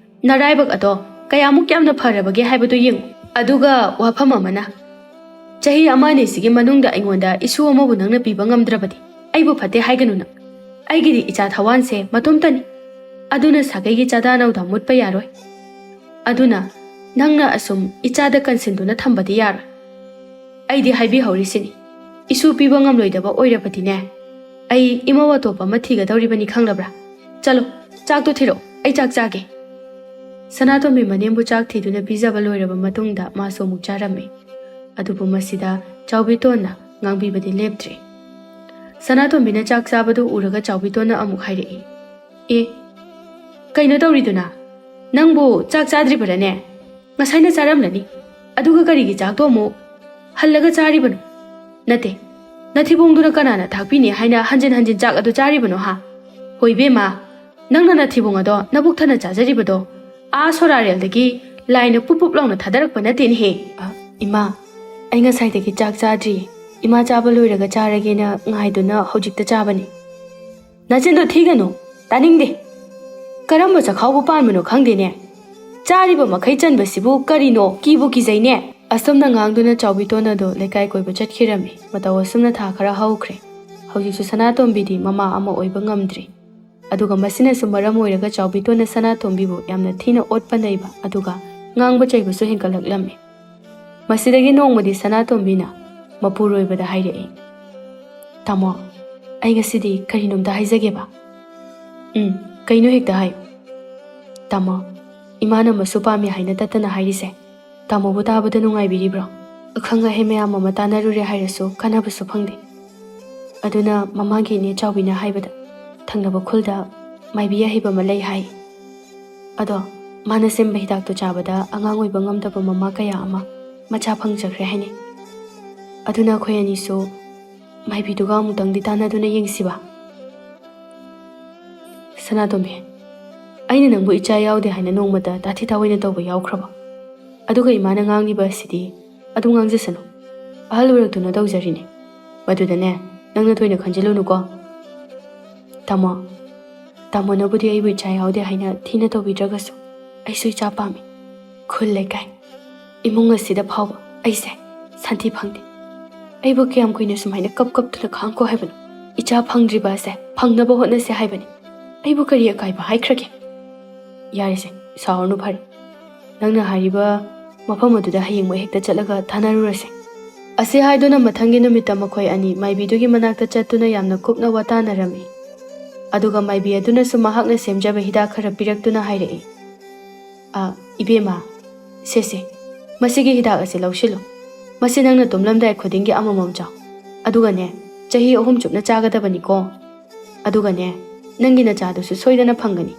ꯅꯔꯥꯏꯕꯛ ꯑꯗꯣ ꯀꯌꯥꯃꯨꯛ ꯌꯥꯝꯅ ꯐꯔꯕꯒꯦ ꯍꯥꯏꯕꯗꯨ ꯌꯦꯡꯉꯨ ꯑꯗꯨꯒ ꯋꯥꯐꯝ ꯑꯃꯅ ꯆꯍꯤ 1-2 ꯁꯤꯒꯤ ꯃꯅꯨꯡꯗ ꯑꯩꯉꯣꯟꯗ ꯏꯁꯨ ꯑꯃꯕꯨ ꯅꯪꯅ ꯄꯤꯕ ꯉꯝꯗ꯭ꯔꯕꯗꯤ ꯑꯩꯕꯨ ꯐꯠꯇꯦ ꯍꯥꯏꯒꯅꯨ ꯅꯪ ꯑꯩꯒꯤꯗꯤ ꯏꯆꯥ ꯊꯋꯥꯟꯁꯦ ꯃꯇꯣꯝꯇꯅꯤ ꯑꯗꯨꯅ ꯁꯥꯒꯩꯒꯤ ꯆꯥꯗꯥꯅꯧꯗ ꯃꯨꯠꯄ ꯌꯥꯔꯣꯏ ꯑꯗꯨꯅ ꯅꯪꯅ ꯑꯁꯨꯝ ꯏꯆꯥꯗ ꯀꯟꯁꯤꯟꯗꯨꯅ ꯊꯝꯕꯗꯤ ꯌꯥꯔꯣꯏ ꯑꯩꯗꯤ ꯍꯥꯏꯕꯤꯍꯧꯔꯤꯁꯤꯅꯤ ꯏꯁꯨ ꯄꯤꯕ ꯉꯝꯂꯣꯏꯗꯕ ꯑꯣꯏꯔꯕꯗꯤꯅꯦ ꯑꯩ ꯏꯃꯧ ꯑꯇꯣꯞꯄ ꯑꯃ ꯊꯤꯒꯗꯧꯔꯤꯕꯅꯤ ꯈꯪꯂꯕ꯭ꯔꯥ ꯆꯠꯂꯣ ꯆꯥꯛꯇꯣ ꯊꯤꯔꯛꯑꯣ ꯑꯩ ꯆꯥꯛ ꯆꯥꯒꯦ ꯁꯅꯥꯇꯣꯝꯕꯤ ꯃꯅꯦꯝꯕꯨ ꯆꯥꯛ ꯊꯤꯗꯨꯅ ꯄꯤꯖꯕ ꯂꯣꯏꯔꯕ ꯃꯇꯨꯡꯗ ꯃꯥꯁꯨ ꯑꯃꯨꯛ ꯆꯥꯔꯝꯃꯤ ꯑꯗꯨꯕꯨ ꯃꯁꯤꯗ ꯆꯥꯎꯕꯤꯇꯣꯟꯅ ꯉꯥꯡꯕꯤꯕꯗꯤ ꯂꯦꯞꯇ꯭ꯔꯤ ꯁꯅꯥꯇꯣꯝꯕꯤꯅ ꯆꯥꯛ ꯆꯥꯕꯗꯨ ꯎꯔꯒ ꯆꯥꯎꯕꯤꯇꯣꯟꯅ ꯑꯃꯨꯛ ꯍꯥꯏꯔꯛꯏ ꯑꯦ ꯀꯩꯅꯣ ꯇꯧꯔꯤꯗꯨꯅ ꯅꯪꯕꯨ ꯆꯥꯛ ꯆꯥꯗ꯭ꯔꯤꯕꯔꯅꯦ ꯉꯁꯥꯏꯅ ꯆꯥꯔꯝꯂꯅꯤ ꯑꯗꯨꯒ ꯀꯔꯤꯒꯤ ꯆꯥꯛꯇꯣ ꯑꯃꯨꯛ ꯍꯜꯂꯒ ꯆꯥꯔꯤꯕꯅꯣ ꯅꯠꯇꯦ ꯅꯊꯤꯕꯣꯡꯗꯨꯅ ꯀꯅꯥꯅ ꯊꯥꯛꯄꯤꯅꯤ ꯍꯥꯏꯅ ꯍꯟꯖꯤꯟ ꯍꯟꯖꯤꯟ ꯆꯥꯛ ꯑꯗꯨ ꯆꯥꯔꯤꯕꯅꯣ ꯍꯥ ꯍꯣꯏ ꯕꯦꯝꯃ ꯅꯪꯅ ꯅꯊꯤꯕꯣꯡ ꯑꯗꯣ ꯅꯕꯨꯛ ꯊꯟꯅ ꯆꯥꯖꯔꯤꯕꯗꯣ ꯁꯣꯔꯥꯔꯦꯜꯗꯒꯤ ꯂꯥꯏꯅ ꯄꯨꯞ ꯄꯨꯞ ꯂꯥꯎꯅ ꯊꯥꯗꯔꯛꯄ ꯅꯠꯇꯦꯅꯦꯍꯦ ꯏꯃꯥ ꯑꯩ ꯉꯁꯥꯏꯗꯒꯤ ꯆꯥꯛ ꯆꯥꯗ꯭ꯔꯤꯌꯦ ꯏꯃꯥ ꯆꯥꯕ ꯂꯣꯏꯔꯒ ꯆꯥꯔꯒꯦꯅ ꯉꯥꯏꯗꯨꯅ ꯍꯧꯖꯤꯛꯇ ꯆꯥꯕꯅꯤ ꯅꯆꯤꯟꯗꯣ ꯊꯤꯒꯅꯨ ꯇꯥꯅꯤꯡꯗꯦ ꯀꯔꯝꯕ ꯆꯈꯥꯎꯕꯨ ꯄꯥꯟꯕꯅꯣ ꯈꯪꯗꯦꯅꯦ ꯆꯥꯔꯤꯕ ꯃꯈꯩ ꯆꯟꯕꯁꯤꯕꯨ ꯀꯔꯤꯅꯣ ꯀꯤꯕꯨ ꯀꯤꯖꯩꯅꯦ ꯑꯁꯨꯝꯅ ꯉꯥꯡꯗꯨꯅ ꯆꯥꯎꯕꯤꯇꯣꯟ ꯑꯗꯨ ꯂꯩꯀꯥꯏ ꯀꯣꯏꯕ ꯆꯠꯈꯤꯔꯝꯃꯤ ꯃꯇꯧ ꯑꯁꯨꯝꯅ ꯊꯥ ꯈꯔ ꯍꯧꯈ꯭ꯔꯦ ꯍꯧꯖꯤꯛꯁꯨ ꯁꯅꯥꯇꯣꯝꯕꯤꯗꯤ ꯃꯃꯥ ꯑꯃ ꯑꯣꯏꯕ ꯉꯝꯗ꯭ꯔꯤ ꯑꯗꯨꯒ ꯃꯁꯤꯅꯁꯨ ꯃꯔꯝ ꯑꯣꯏꯔꯒ ꯆꯥꯎꯕꯤꯇꯣꯟꯅ ꯁꯅꯥꯇꯣꯝꯕꯤꯕꯨ ꯌꯥꯝꯅ ꯊꯤꯅ ꯑꯣꯠꯄ ꯅꯩꯕ ꯑꯗꯨꯒ ꯉꯥꯡꯕ ꯆꯩꯕꯁꯨ ꯍꯦꯟꯒꯠꯂꯛꯂꯝꯃꯤ ꯃꯁꯤꯗꯒꯤ ꯅꯣꯡꯃꯗꯤ ꯁꯅꯥꯇꯣꯝꯕꯤꯅ ꯃꯄꯨꯔꯣꯏꯕꯗ ꯍꯥꯏꯔꯛꯏ ꯇꯥꯃꯣ ꯑꯩ ꯉꯁꯤꯗꯤ ꯀꯔꯤꯅꯣꯝꯇ ꯍꯥꯏꯖꯒꯦꯕ ꯀꯩꯅꯣ ꯍꯦꯛꯇ ꯍꯥꯏꯌꯨ ꯇꯥꯃꯣ ꯏꯃꯥꯅ ꯃꯁꯨ ꯄꯥꯝꯃꯤ ꯍꯥꯏꯅ ꯇꯠꯇꯅ ꯍꯥꯏꯔꯤꯁꯦ ꯇꯥꯃꯣꯕꯨ ꯇꯥꯕꯗ ꯅꯨꯡꯉꯥꯏꯕꯤꯔꯤꯕ꯭ꯔꯣ ꯑꯈꯪ ꯑꯍꯩ ꯃꯌꯥꯝ ꯑꯃ ꯇꯥꯟꯅꯔꯨꯔꯦ ꯍꯥꯏꯔꯁꯨ ꯀꯥꯟꯅꯕꯁꯨ ꯐꯪꯗꯦ ꯑꯗꯨꯅ ꯃꯃꯥꯡꯒꯤ ꯏꯅꯦ ꯆꯥꯎꯕꯤꯅ ꯍꯥꯏꯕꯗ ꯊꯪꯅꯕ ꯈꯨꯜꯗ ꯃꯥꯏꯕꯤ ꯑꯍꯩꯕ ꯑꯃ ꯂꯩ ꯍꯥꯏ ꯑꯗꯣ ꯃꯥꯅ ꯁꯦꯝꯕ ꯍꯤꯗꯥꯛꯇꯨ ꯆꯥꯕꯗ ꯑꯉꯥꯡ ꯑꯣꯏꯕ ꯉꯝꯗꯕ ꯃꯃꯥ ꯀꯌా ꯑꯃ ꯃꯆꯥ ꯐꯪꯖꯈ꯭ꯔꯦ ꯍꯥꯏꯅꯩ ꯑꯗꯨꯅ ꯑꯩꯈꯣꯏ ꯑꯅꯤꯁꯨ ꯃꯥꯏꯕꯤꯗꯨꯒ ꯑꯃꯨꯛꯇꯪꯗꯤ ꯇꯥꯟꯅꯗꯨꯅ ꯌꯦꯡꯁꯤꯕ ꯁꯅꯥꯇꯣꯝꯕꯤ ꯑꯩꯅ ꯅꯪꯕꯨ ꯏꯆꯥ ꯌꯥꯎꯗꯦ ꯍꯥꯏꯅ ꯅꯣꯡꯃꯇ ꯇꯥꯊꯤ ꯇꯥꯑꯣꯏꯅ ꯇꯧꯕ ꯌꯥꯎꯈ꯭ꯔꯕ ꯑꯗꯨꯒ ꯏꯃꯥꯅ ꯉꯥꯡꯂꯤꯕ ꯑꯁꯤꯗꯤ ꯑꯗꯨꯝ ꯉꯥꯡꯖꯁꯅꯨ ꯑꯍꯜ ꯑꯣꯏꯔꯛꯇꯨꯅ ꯇꯧꯖꯔꯤꯅꯦ ꯃꯗꯨꯗꯅꯦ ꯅꯪꯅ ꯊꯣꯏꯅ ꯈꯟꯖꯤꯜꯂꯨꯅꯨꯀꯣ ꯇꯥꯃꯣꯅꯕꯨꯗꯤ ꯑꯩꯕꯨ ꯏꯆꯥ ꯌꯥꯎꯗꯦ ꯍꯥꯏꯅ ꯊꯤꯅ ꯇꯧꯕꯤꯗ꯭ꯔꯒꯁꯨ ꯑꯩꯁꯨ ꯏꯆꯥ ꯄꯥꯝꯃꯤ ꯈꯨꯜ ꯂꯩꯀꯥꯏ ꯏꯃꯨꯡ ꯑꯁꯤꯗ ꯐꯥꯎꯕ ꯑꯩꯁꯦ ꯁꯥꯟꯇꯤ ꯐꯪꯗꯦ ꯑꯩꯕꯨ ꯀꯌꯥꯝ ꯀꯨꯏꯅ ꯁꯨꯃꯥꯏꯅ ꯀꯞꯇꯨꯅ ꯈꯥꯡꯈꯣ ꯍꯥꯏꯕꯅꯣ ꯏꯆꯥ ꯐꯪꯗ꯭ꯔꯤꯕ ꯑꯁꯦ ꯐꯪꯅꯕ ꯍꯣꯠꯅꯁꯦ ꯍꯥꯏꯕꯅꯤ ꯑꯩꯕꯨ ꯀꯔꯤ ꯑꯀꯥꯏꯕ ꯍꯥꯏꯈ꯭ꯔꯒꯦ ꯌꯥꯔꯤꯁꯦ ꯁꯥꯎꯔꯅꯨ ꯐꯔꯦ ꯅꯪꯅ ꯍꯥꯏꯔꯤꯕ ꯃꯐꯝ ꯑꯗꯨꯗ ꯍꯌꯦꯡꯃꯛ ꯍꯦꯛꯇ ꯆꯠꯂꯒ ꯊꯥꯅꯔꯨꯔꯁꯦ ꯑꯁꯤ ꯍꯥꯏꯗꯨꯅ ꯃꯊꯪꯒꯤ ꯅꯨꯃꯤꯠꯇ ꯃꯈꯣꯏ ꯑꯅꯤ ꯃꯥꯏꯕꯤꯗꯨꯒꯤ ꯃꯅꯥꯛꯇ ꯆꯠꯇꯨꯅ ꯌꯥꯝꯅ ꯀꯨꯞꯅ ꯋꯥꯇꯥꯅꯔꯝꯃꯤ ꯑꯗꯨꯒ ꯃꯥꯏꯕꯤ ꯑꯗꯨꯅꯁꯨ ꯃꯍꯥꯛꯅ ꯁꯦꯝꯖꯕ ꯍꯤꯗꯥꯛ ꯈꯔ ꯄꯤꯔꯛꯇꯨꯅ ꯍꯥꯏꯔꯛꯏ ꯏꯕꯦꯝꯃ ꯁꯦ ꯃꯁꯤꯒꯤ ꯍꯤꯗꯥꯛ ꯑꯁꯤ ꯂꯧꯁꯤꯜꯂꯨ ꯃꯁꯤ ꯅꯪꯅ ꯇꯨꯝꯂꯝꯗꯥꯏ ꯈꯨꯗꯤꯡꯒꯤ ꯑꯃꯃꯝ ꯆꯥꯎ ꯑꯗꯨꯒꯅꯦ ꯆꯍꯤ 3 ꯆꯨꯞꯅ ꯆꯥꯒꯗꯕꯅꯤꯀꯣ ꯑꯗꯨꯒꯅꯦ ꯅꯪꯒꯤ ꯅꯆꯥꯗꯨꯁꯨ ꯁꯣꯏꯗꯅ ꯐꯪꯒꯅꯤ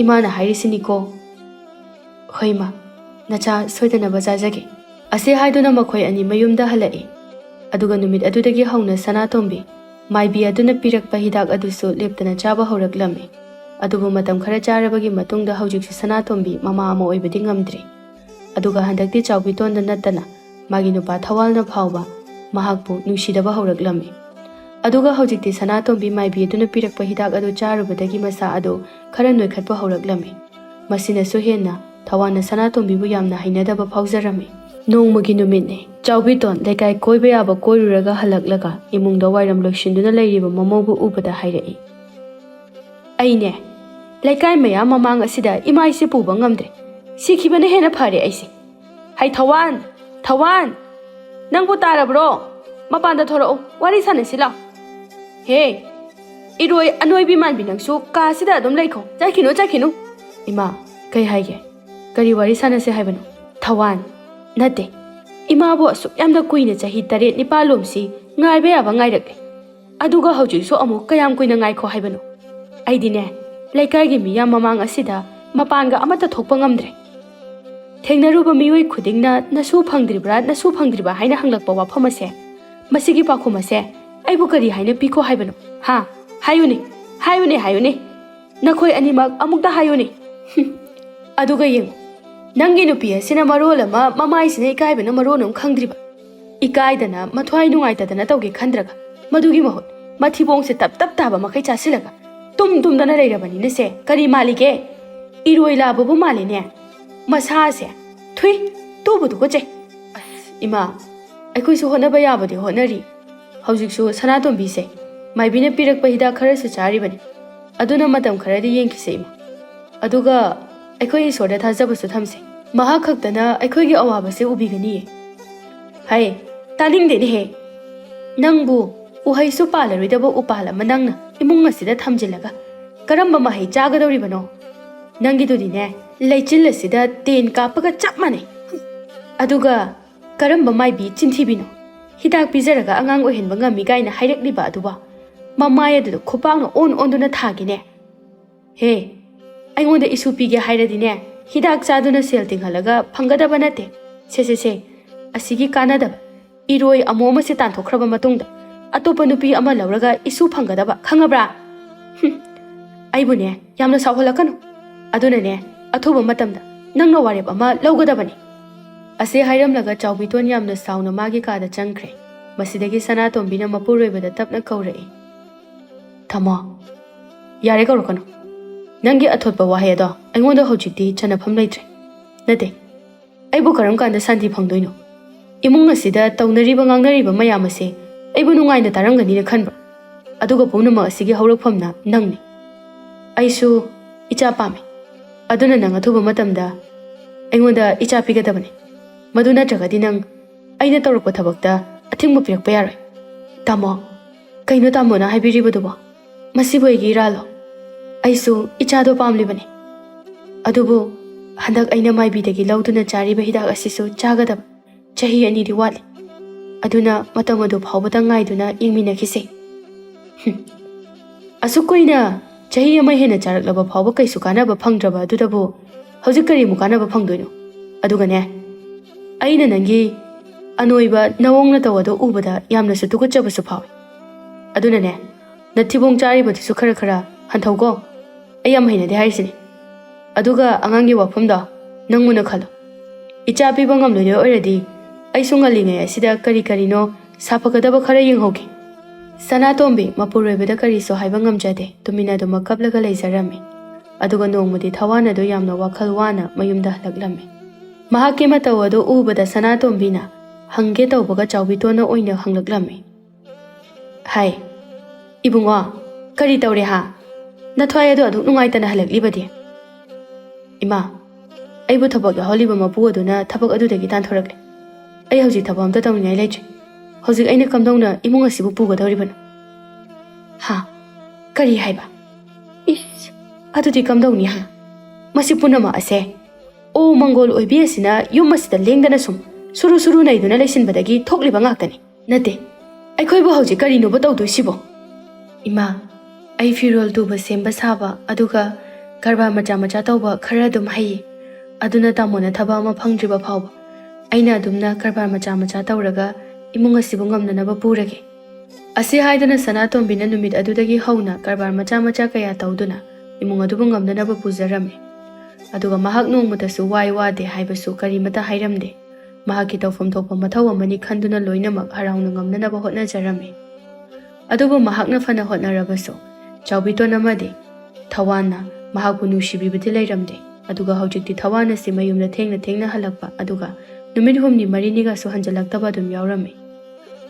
ꯏꯃꯥꯅ ꯍꯥꯏꯔꯤꯁꯤꯅꯤꯀꯣ ꯍꯣꯏ ꯃꯥ ꯅꯆꯥ ꯁꯣꯏꯗꯅꯕ ꯆꯥꯖꯒꯦ ꯑꯁꯤ ꯍꯥꯏꯗꯨꯅ ꯃꯈꯣꯏ ꯑꯅꯤ ꯃꯌꯨꯝꯗ ꯍꯜꯂꯛꯏ ꯑꯗꯨꯒ ꯅꯨꯃꯤꯠ ꯑꯗꯨꯗꯒꯤ ꯍꯧꯅ ꯁꯅꯥꯇꯣꯝꯕꯤ ꯃꯥꯏꯕꯤ ꯑꯗꯨꯅ ꯄꯤꯔꯛꯄ ꯍꯤꯗꯥꯛ ꯑꯗꯨꯁꯨ ꯂꯦꯞꯇꯅ ꯆꯥꯕ ꯍꯧꯔꯛꯂꯝꯃꯤ ꯑꯗꯨꯕꯨ ꯃꯇꯝ ꯈꯔ ꯆꯥꯔꯕꯒꯤ ꯃꯇꯨꯡꯗ ꯍꯧꯖꯤꯛꯁꯨ ꯁꯅꯥꯇꯣꯝꯕꯤ ꯃꯃꯥ ꯑꯃ ꯑꯣꯏꯕꯗꯤ ꯉꯝꯗ꯭ꯔꯤ ꯑꯗꯨꯒ ꯍꯟꯗꯛꯇꯤ ꯆꯥꯎꯕꯤꯇꯣꯟꯗ ꯅꯠꯇꯅ ꯃꯥꯒꯤ ꯅꯨꯄꯥ ꯊꯋꯥꯜꯅ ꯐꯥꯎꯕ ꯃꯍꯥꯛꯄꯨ ꯅꯨꯡꯁꯤꯗꯕ ꯍꯧꯔꯛꯂꯝꯃꯤ ꯑꯗꯨꯒ ꯍꯧꯖꯤꯛꯇꯤ ꯁꯅꯥꯇꯣꯝꯕꯤ ꯃꯥꯏꯕꯤ ꯑꯗꯨꯅ ꯄꯤꯔꯛꯄ ꯍꯤꯗꯥꯛ ꯑꯗꯨ ꯆꯥꯔꯨꯕꯗꯒꯤ ꯃꯁꯥ ꯑꯗꯨ ꯈꯔ ꯅꯣꯏꯈꯠꯄ ꯍꯧꯔꯛꯂꯝꯃꯤ ꯃꯁꯤꯅꯁꯨ ꯍꯦꯟꯅ ꯊꯋꯥꯜꯅ ꯁꯅꯥꯇꯣꯝꯕꯤꯕꯨ ꯌꯥꯝꯅ ꯍꯩꯅꯗꯕ ꯐꯥꯎꯖꯔꯝꯃꯤ ꯅꯣꯡꯃꯒꯤ ꯅꯨꯃꯤꯠꯅꯤ ꯆꯥꯎꯕꯤꯇꯣꯟ ꯂꯩꯀꯥꯏ ꯀꯣꯏꯕ ꯌꯥꯕ ꯀꯣꯏꯔꯨꯔꯒ ꯍꯜꯂꯛꯂꯒ ꯏꯃꯨꯡꯗ ꯋꯥꯏꯔꯝ ꯂꯣꯏꯁꯤꯟꯗꯨꯅ ꯂꯩꯔꯤꯕ ꯃꯃꯧꯕꯨ ꯎꯕꯗ ꯍꯥꯏꯔꯛꯏ ꯑꯩꯅꯦ ꯂꯩꯀꯥꯏ ꯃꯌꯥꯝ ꯃꯃꯥꯡ ꯑꯁꯤꯗ ꯏꯃꯥ ꯏꯆꯦ ꯄꯨꯕ ꯉꯝꯗ꯭ꯔꯦ ꯁꯤꯈꯤꯕꯅ ꯍꯦꯟꯅ ꯐꯔꯦ ꯑꯩꯁꯦ ꯍꯩ ꯊꯋꯥꯟ ꯅꯪꯕꯨ ꯇꯥꯔꯕ꯭ꯔꯣ ꯃꯄꯥꯟꯗ ꯊꯣꯔꯛꯑꯣ ꯋꯥꯔꯤ ꯁꯥꯟꯅꯁꯤ ꯂꯥꯎ ꯍꯦ ꯏꯔꯣꯏ ꯑꯅꯣꯏꯕꯤ ꯃꯥꯟꯕꯤ ꯅꯪꯁꯨ ꯀꯥꯁꯤꯗ ꯑꯗꯨꯝ ꯂꯩꯈꯣ ꯆꯠꯈꯤꯅꯨ ꯏꯃꯥ ꯀꯩ ꯍꯥꯏꯒꯦ ꯀꯔꯤ ꯋꯥꯔꯤ ꯁꯥꯟꯅꯁꯦ ꯍꯥꯏꯕꯅꯣ ꯊꯋꯥꯟ ꯅꯠꯇꯦ ꯏꯃꯥꯕꯨ ꯑꯁꯨꯛ ꯌꯥꯝꯅ ꯀꯨꯏꯅ ꯆꯍꯤ 7-9 ꯂꯣꯝꯁꯤ ꯉꯥꯏꯕ ꯌꯥꯕ ꯉꯥꯏꯔꯛꯂꯦ ꯑꯗꯨꯒ ꯍꯧꯖꯤꯛꯁꯨ ꯑꯃꯨꯛ ꯀꯌꯥꯝ ꯀꯨꯏꯅ ꯉꯥꯏꯈꯣ ꯍꯥꯏꯕꯅꯣ ꯑꯩꯗꯤꯅꯦ ꯂꯩꯀꯥꯏꯒꯤ ꯃꯤꯌꯥꯝ ꯃꯃꯥꯡ ꯑꯁꯤꯗ ꯃꯄꯥꯟꯒ ꯑꯃꯠꯇ ꯊꯣꯛꯄ ꯉꯝꯗ꯭ꯔꯦ ꯊꯦꯡꯅꯔꯨꯕ ꯃꯤꯑꯣꯏ ꯈꯨꯗꯤꯡꯅ ꯅꯁꯨ ꯐꯪꯗ꯭ꯔꯤꯕ꯭ꯔꯥ ꯍꯥꯏꯅ ꯍꯪꯂꯛꯄ ꯋꯥꯐꯝ ꯑꯁꯦ ꯃꯁꯤꯒꯤ ꯄꯥꯎꯈꯨꯝ ꯑꯁꯦ ꯑꯩꯕꯨ ꯀꯔꯤ ꯍꯥꯏꯅ ꯄꯤꯈꯣ ꯍꯥꯏꯕꯅꯣ ꯍꯥꯏꯌꯨꯅꯦ ꯅꯈꯣꯏ ꯑꯅꯤꯃꯛ ꯑꯃꯨꯛꯇ ꯍꯥꯏꯌꯨꯅꯦ ꯑꯗꯨꯒ ꯌꯦꯡꯉꯨ ꯅꯪꯒꯤ ꯅꯨꯄꯤ ꯑꯁꯤꯅ ꯃꯔꯣꯜ ꯑꯃ ꯃꯃꯥꯏꯁꯤꯅ ꯏꯀꯥꯏꯕꯅ ꯃꯔꯣꯜ ꯑꯃ ꯈꯪꯗ꯭ꯔꯤꯕ ꯏꯀꯥꯏꯗꯅ ꯃꯊ꯭ꯋꯥꯏ ꯅꯨꯡꯉꯥꯏꯇꯗꯅ ꯇꯧꯒꯦ ꯈꯟꯗ꯭ꯔꯒ ꯃꯗꯨꯒꯤ ꯃꯍꯨꯠ ꯃꯊꯤꯕꯣꯡꯁꯦ ꯇꯞ ꯇꯥꯕ ꯃꯈꯩ ꯆꯥꯁꯤꯜꯂꯒ ꯇꯨꯝꯗꯅ ꯂꯩꯔꯕꯅꯤꯅ ꯁꯦ ꯀꯔꯤ ꯃꯥꯜꯂꯤꯒꯦ ꯏꯔꯣꯏ ꯂꯥꯕꯕꯨ ꯃꯥꯜꯂꯤꯅꯦ ꯃꯁꯥꯁꯦ ꯇꯨꯕꯨ ꯇꯨꯀꯠꯆꯩ ꯏꯃꯥ ꯑꯩꯈꯣꯏꯁꯨ ꯍꯣꯠꯅꯕ ꯌꯥꯕꯗꯤ ꯍꯣꯠꯅꯔꯤ ꯍꯧꯖꯤꯛꯁꯨ ꯁꯅꯥꯇꯣꯝꯕꯤꯁꯦ ꯃꯥꯏꯕꯤꯅ ꯄꯤꯔꯛꯄ ꯍꯤꯗꯥꯛ ꯈꯔꯁꯨ ꯆꯥꯔꯤꯕꯅꯤ ꯑꯗꯨꯅ ꯃꯇꯝ ꯈꯔꯗꯤ ꯌꯦꯡꯈꯤꯁꯦ ꯏꯃꯥ ꯑꯗꯨꯒ ꯑꯩꯈꯣꯏ ꯏꯁꯣꯔꯗ ꯊꯥꯖꯕꯁꯨ ꯊꯝꯁꯦ ꯃꯍꯥꯛ ꯈꯛꯇꯅ ꯑꯩꯈꯣꯏꯒꯤ ꯑꯋꯥꯕꯁꯦ ꯎꯕꯤꯒꯅꯤꯌꯦ ꯍꯩ ꯇꯥꯅꯤꯡꯗꯦꯅꯦꯍꯦ ꯅꯪꯕꯨ ꯎꯍꯩꯁꯨ ꯄꯥꯜꯂꯔꯣꯏꯗꯕ ꯎꯄꯥꯜ ꯑꯃ ꯅꯪꯅ ꯏꯃꯨꯡ ꯑꯁꯤꯗ ꯊꯝꯖꯤꯜꯂꯒ ꯀꯔꯝꯕ ꯃꯍꯩ ꯆꯥꯒꯗꯧꯔꯤꯕꯅꯣ ꯅꯪꯒꯤꯗꯨꯗꯤꯅꯦ ꯂꯩꯆꯤꯜ ꯑꯁꯤꯗ ꯇꯦꯟ ꯀꯥꯞꯄꯒ ꯆꯞ ꯃꯥꯟꯅꯩ ꯑꯗꯨꯒ ꯀꯔꯝꯕ ꯃꯥꯏꯕꯤ ꯆꯤꯟꯊꯤꯕꯤꯅꯣ ꯍꯤꯗꯥꯛ ꯄꯤꯖꯔꯒ ꯑꯉꯥꯡ ꯑꯣꯏꯍꯟꯕ ꯉꯝꯃꯤ ꯀꯥꯏꯅ ꯍꯥꯏꯔꯛꯂꯤꯕ ꯑꯗꯨꯕꯨ ꯃꯃꯥꯏ ꯑꯗꯨꯗ ꯈꯨꯄꯥꯛꯅ ꯑꯣꯟꯗꯨꯅ ꯊꯥꯒꯤꯅꯦ ꯍꯦ ꯑꯩꯉꯣꯟꯗ ꯏꯁꯨ ꯄꯤꯒꯦ ꯍꯥꯏꯔꯗꯤꯅꯦ ꯍꯤꯗꯥꯛ ꯆꯥꯗꯨꯅ ꯁꯦꯜ ꯇꯤꯡꯍꯜꯂꯒ ꯐꯪꯒꯗꯕ ꯅꯠꯇꯦ ꯁꯦ ꯑꯁꯤꯒꯤ ꯀꯥꯟꯅꯗꯕ ꯏꯔꯣꯏ ꯑꯃꯣ ꯑꯃꯁꯦ ꯇꯥꯟꯊꯣꯛꯈ꯭ꯔꯕ ꯃꯇꯨꯡꯗ ꯑꯇꯣꯞꯄ ꯅꯨꯄꯤ ꯑꯃ ꯂꯧꯔꯒ ꯏꯁꯨ ꯐꯪꯒꯗꯕ ꯈꯪꯉꯕ꯭ꯔꯥ ꯑꯩꯕꯨꯅꯦ ꯌꯥꯝꯅ ꯁꯥꯎꯍꯜꯂꯛꯀꯅꯨ ꯑꯗꯨꯅꯅꯦ ꯑꯊꯨꯕ ꯃꯇꯝꯗ ꯅꯪꯅ ꯋꯥꯔꯦꯞ ꯑꯃ ꯂꯧꯒꯗꯕꯅꯤ ꯑꯁꯤ ꯍꯥꯏꯔꯝꯂꯒ ꯆꯥꯎꯕꯤꯇꯣꯟ ꯌꯥꯝꯅ ꯁꯥꯎꯅ ꯃꯥꯒꯤ ꯀꯥꯗ ꯆꯪꯈ꯭ꯔꯦ ꯃꯁꯤꯗꯒꯤ ꯁꯅꯥꯇꯣꯝꯕꯤꯅ ꯃꯄꯨꯔꯣꯏꯕꯗ ꯇꯞꯅ ꯀꯧꯔꯛꯏ ꯊꯝꯃꯣ ꯌꯥꯔꯦ ꯀꯧꯔꯛꯀꯅꯨ ꯅꯪꯒꯤ ꯑꯊꯣꯠꯄ ꯋꯥꯍꯩ ꯑꯗꯣ ꯑꯩꯉꯣꯟꯗ ꯍꯧꯖꯤꯛꯇꯤ ꯆꯟꯅꯐꯝ ꯂꯩꯇ꯭ꯔꯦ ꯅꯠꯇꯦ ꯑꯩꯕꯨ ꯀꯔꯝ ꯀꯥꯟꯗ ꯁꯥꯟꯇꯤ ꯐꯪꯗꯣꯏꯅꯣ ꯏꯃꯨꯡ ꯑꯁꯤꯗ ꯇꯧꯅꯔꯤꯕ ꯉꯥꯡꯅꯔꯤꯕ ꯃꯌꯥꯝ ꯑꯁꯦ ꯑꯩꯕꯨ ꯅꯨꯡꯉꯥꯏꯅ ꯇꯥꯔꯝꯒꯅꯤꯅ ꯈꯟꯕ꯭ꯔꯥ ꯑꯗꯨꯒ ꯄꯨꯝꯅꯃꯛ ꯑꯁꯤꯒꯤ ꯍꯧꯔꯛꯐꯝꯅ ꯅꯪꯅꯤ ꯑꯩꯁꯨ ꯏꯆꯥ ꯄꯥꯝꯃꯤ ꯑꯗꯨꯅ ꯅꯪ ꯑꯊꯨꯕ ꯃꯇꯝꯗ ꯑꯩꯉꯣꯟꯗ ꯏꯆꯥ ꯄꯤꯒꯗꯕꯅꯤ ꯃꯗꯨ ꯅꯠꯇ꯭ꯔꯒꯗꯤ ꯅꯪ ꯑꯩꯅ ꯇꯧꯔꯛꯄ ꯊꯕꯛꯇ ꯑꯊꯤꯡꯕ ꯄꯤꯔꯛꯄ ꯌꯥꯔꯣꯏ ꯇꯥꯃꯣ ꯀꯩꯅꯣ ꯇꯥꯃꯣꯅ ꯍꯥꯏꯕꯤꯔꯤꯕꯗꯨꯕꯣ ꯃꯁꯤꯕꯨ ꯑꯩꯒꯤ ꯏꯔꯥꯜꯂꯣ ꯑꯩꯁꯨ ꯏꯆꯥꯗꯣ ꯄꯥꯝꯂꯤꯕꯅꯤ ꯑꯗꯨꯕꯨ ꯍꯟꯗꯛ ꯑꯩꯅ ꯃꯥꯏꯕꯤꯗꯒꯤ ꯂꯧꯗꯨꯅ ꯆꯥꯔꯤꯕ ꯍꯤꯗꯥꯛ ꯑꯁꯤꯁꯨ ꯆꯥꯒꯗꯕ ꯆꯍꯤ 2ꯗꯤ ꯋꯥꯠꯂꯤ ꯑꯗꯨꯅ ꯃꯇꯝ ꯑꯗꯨ ꯐꯥꯎꯕꯗ ꯉꯥꯏꯗꯨꯅ ꯌꯦꯡꯃꯤꯟꯅꯈꯤꯁꯦ ꯑꯁꯨꯛ ꯀꯨꯏꯅ ꯆꯍꯤ 1 ꯍꯦꯟꯅ ꯆꯥꯔꯛꯂꯕ ꯐꯥꯎꯕ ꯀꯩꯁꯨ ꯀꯥꯟꯅꯕ ꯐꯪꯗ꯭ꯔꯕ ꯑꯗꯨꯗꯕꯨ ꯍꯧꯖꯤꯛ ꯀꯔꯤꯃꯨꯛ ꯀꯥꯟꯅꯕ ꯐꯪꯗꯣꯏꯅꯣ ꯑꯗꯨꯒꯅꯦ ꯑꯩꯅ ꯅꯪꯒꯤ ꯑꯅꯣꯏꯕ ꯅꯑꯣꯡ ꯅꯇꯧ ꯑꯗꯨ ꯎꯕꯗ ꯌꯥꯝꯅꯁꯨ ꯇꯨꯀꯠꯆꯕꯁꯨ ꯐꯥꯎꯏ ꯑꯗꯨꯅꯅꯦ ꯅꯊꯤꯕꯣꯡ ꯆꯥꯔꯤꯕꯗꯨꯁꯨ ꯈꯔ ꯍꯟꯊꯧꯀꯣ ꯑꯩ ꯌꯥꯝ ꯍꯩꯅꯗꯦ ꯍꯥꯏꯔꯤꯁꯤꯅꯤ ꯑꯗꯨꯒ ꯑꯉꯥꯡꯒꯤ ꯋꯥꯐꯝꯗꯣ ꯅꯪ ꯃꯨꯟꯅ ꯈꯜꯂꯣ ꯏꯆꯥ ꯄꯤꯕ ꯉꯝꯂꯣꯏꯗꯣꯏ ꯑꯣꯏꯔꯗꯤ ꯑꯩꯁꯨ ꯉꯜꯂꯤꯉꯩ ꯑꯁꯤꯗ ꯀꯔꯤꯅꯣ ꯁꯥꯐꯒꯗꯕ ꯈꯔ ꯌꯦꯡꯍꯧꯒꯦ ꯁꯅꯥꯇꯣꯝꯕꯤ ꯃꯄꯨꯔꯣꯏꯕꯗ ꯀꯔꯤꯁꯨ ꯍꯥꯏꯕ ꯉꯝꯖꯗꯦ ꯇꯨꯃꯤꯟꯅ ꯑꯗꯨꯃꯛ ꯀꯞꯂꯒ ꯂꯩꯖꯔꯝꯃꯤ ꯑꯗꯨꯒ ꯅꯣꯡꯃꯗꯤ ꯊꯋꯥꯟ ꯑꯗꯨ ꯌꯥꯝꯅ ꯋꯥꯈꯜ ꯋꯥꯅ ꯃꯌꯨꯝꯗ ꯍꯜꯂꯛꯂꯝꯃꯤ ꯃꯍꯥꯛꯀꯤ ꯃꯇꯧ ꯑꯗꯨ ꯎꯕꯗ ꯁꯅꯥꯇꯣꯝꯕꯤꯅ ꯍꯪꯒꯦ ꯇꯧꯕꯒ ꯆꯥꯎꯕꯤꯇꯣꯟꯅ ꯑꯣꯏꯅ ꯍꯪꯂꯛꯂꯝꯃꯤ ꯍꯥꯏ ꯏꯕꯨꯡꯉꯣ ꯀꯔꯤ ꯇꯧꯔꯦ ꯍꯥ ꯅꯊ꯭ꯋꯥꯏ ꯑꯗꯨ ꯑꯗꯨꯛ ꯅꯨꯡꯉꯥꯏꯇꯅ ꯍꯜꯂꯛꯂꯤꯕꯗꯤ ꯏꯃꯥ ꯑꯩꯕꯨ ꯊꯕꯛ ꯌꯥꯎꯍꯜꯂꯤꯕ ꯃꯄꯨ ꯑꯗꯨꯅ ꯊꯕꯛ ꯑꯗꯨꯗꯒꯤ ꯇꯥꯟꯊꯣꯔꯛꯂꯦ ꯑꯩ ꯍꯧꯖꯤꯛ ꯊꯕꯛ ꯑꯝꯇ ꯇꯧꯅꯤꯡꯉꯥꯏ ꯂꯩꯇ꯭ꯔꯦ ꯍꯧꯖꯤꯛ ꯑꯩꯅ ꯀꯝꯗꯧꯅ ꯏꯃꯨꯡ ꯑꯁꯤꯕꯨ ꯄꯨꯒꯗꯧꯔꯤꯕꯅꯣ ꯍꯥ ꯀꯔꯤ ꯍꯥꯏꯕ ꯏꯁ ꯑꯗꯨꯗꯤ ꯀꯝꯗꯧꯅꯤ ꯍꯥ ꯃꯁꯤ ꯄꯨꯝꯅꯃꯛ ꯑꯁꯦ ꯑꯣ ꯃꯪꯒꯣꯜ ꯑꯣꯏꯕꯤ ꯑꯁꯤꯅ ꯌꯨꯝ ꯑꯁꯤꯗ ꯂꯦꯡꯗꯅ ꯁꯨꯝ ꯁꯨꯔꯨ ꯅꯩꯗꯨꯅ ꯂꯩꯁꯤꯟꯕꯗꯒꯤ ꯊꯣꯛꯂꯤꯕ ꯉꯥꯛꯇꯅꯤ ꯅꯠꯇꯦ ꯑꯩꯈꯣꯏꯕꯨ ꯍꯧꯖꯤꯛ ꯀꯔꯤꯅꯣꯕ ꯇꯧꯗꯣꯏꯁꯤꯕꯣ ꯏꯃꯥ ꯑꯩ ꯐꯤꯔꯣꯜ ꯇꯨꯕ ꯁꯦꯝꯕ ꯁꯥꯕ ꯑꯗꯨꯒ ꯀꯔꯕꯥꯔ ꯃꯆꯥ ꯇꯧꯕ ꯈꯔ ꯑꯗꯨꯝ ꯍꯩꯌꯦ ꯑꯗꯨꯅ ꯇꯥꯃꯣꯅ ꯊꯕꯛ ꯑꯃ ꯐꯪꯗ꯭ꯔꯤꯕ ꯐꯥꯎꯕ ꯑꯩꯅ ꯑꯗꯨꯝꯅ ꯀꯔꯕꯥꯔ ꯃꯆꯥ ꯇꯧꯔꯒ ꯏꯃꯨꯡ ꯑꯁꯤꯕꯨ ꯉꯝꯅꯅꯕ ꯄꯨꯔꯒꯦ ꯑꯁꯤ ꯍꯥꯏꯗꯨꯅ ꯁꯅꯥꯇꯣꯝꯕꯤꯅ ꯅꯨꯃꯤꯠ ꯑꯗꯨꯗꯒꯤ ꯍꯧꯅ ꯀꯔꯕꯥꯔ ꯃꯆꯥ ꯀꯌꯥ ꯇꯧꯗꯨꯅ ꯏꯃꯨꯡ ꯑꯗꯨꯕꯨ ꯉꯝꯅꯅꯕ ꯄꯨꯖꯔꯝꯃꯤ ꯑꯗꯨꯒ ꯃꯍꯥꯛ ꯅꯣꯡꯃꯇꯁꯨ ꯋꯥꯏ ꯋꯥꯗꯦ ꯍꯥꯏꯕꯁꯨ ꯀꯔꯤꯃꯇ ꯍꯥꯏꯔꯝꯗꯦ ꯃꯍꯥꯛꯀꯤ ꯇꯧꯐꯝ ꯊꯣꯛꯄ ꯃꯊꯧ ꯑꯃꯅꯤ ꯈꯟꯗꯨꯅ ꯂꯣꯏꯅꯃꯛ ꯍꯔꯥꯎꯅ ꯉꯝꯅꯅꯕ ꯍꯣꯠꯅꯖꯔꯝꯃꯤ ꯑꯗꯨꯕꯨ ꯃꯍꯥꯛꯅ ꯐꯅ ꯍꯣꯠꯅꯔꯕꯁꯨ ꯆꯥꯎꯕꯤꯇꯣꯟ ꯑꯃꯗꯤ ꯊꯋꯥꯟꯅ ꯃꯍꯥꯛꯄꯨ ꯅꯨꯡꯁꯤꯕꯤꯕꯗꯤ ꯂꯩꯔꯝꯗꯦ ꯑꯗꯨꯒ ꯍꯧꯖꯤꯛꯇꯤ ꯊꯋꯥꯟ ꯑꯁꯤ ꯃꯌꯨꯝꯗ ꯊꯦꯡꯅ ꯍꯜꯂꯛꯄ ꯑꯗꯨꯒ ꯅꯨꯃꯤꯠ 4-5ꯅꯤꯒꯁꯨ ꯍꯟꯖꯤꯜꯂꯛꯇꯕ ꯑꯗꯨꯝ ꯌꯥꯎꯔꯝꯃꯤ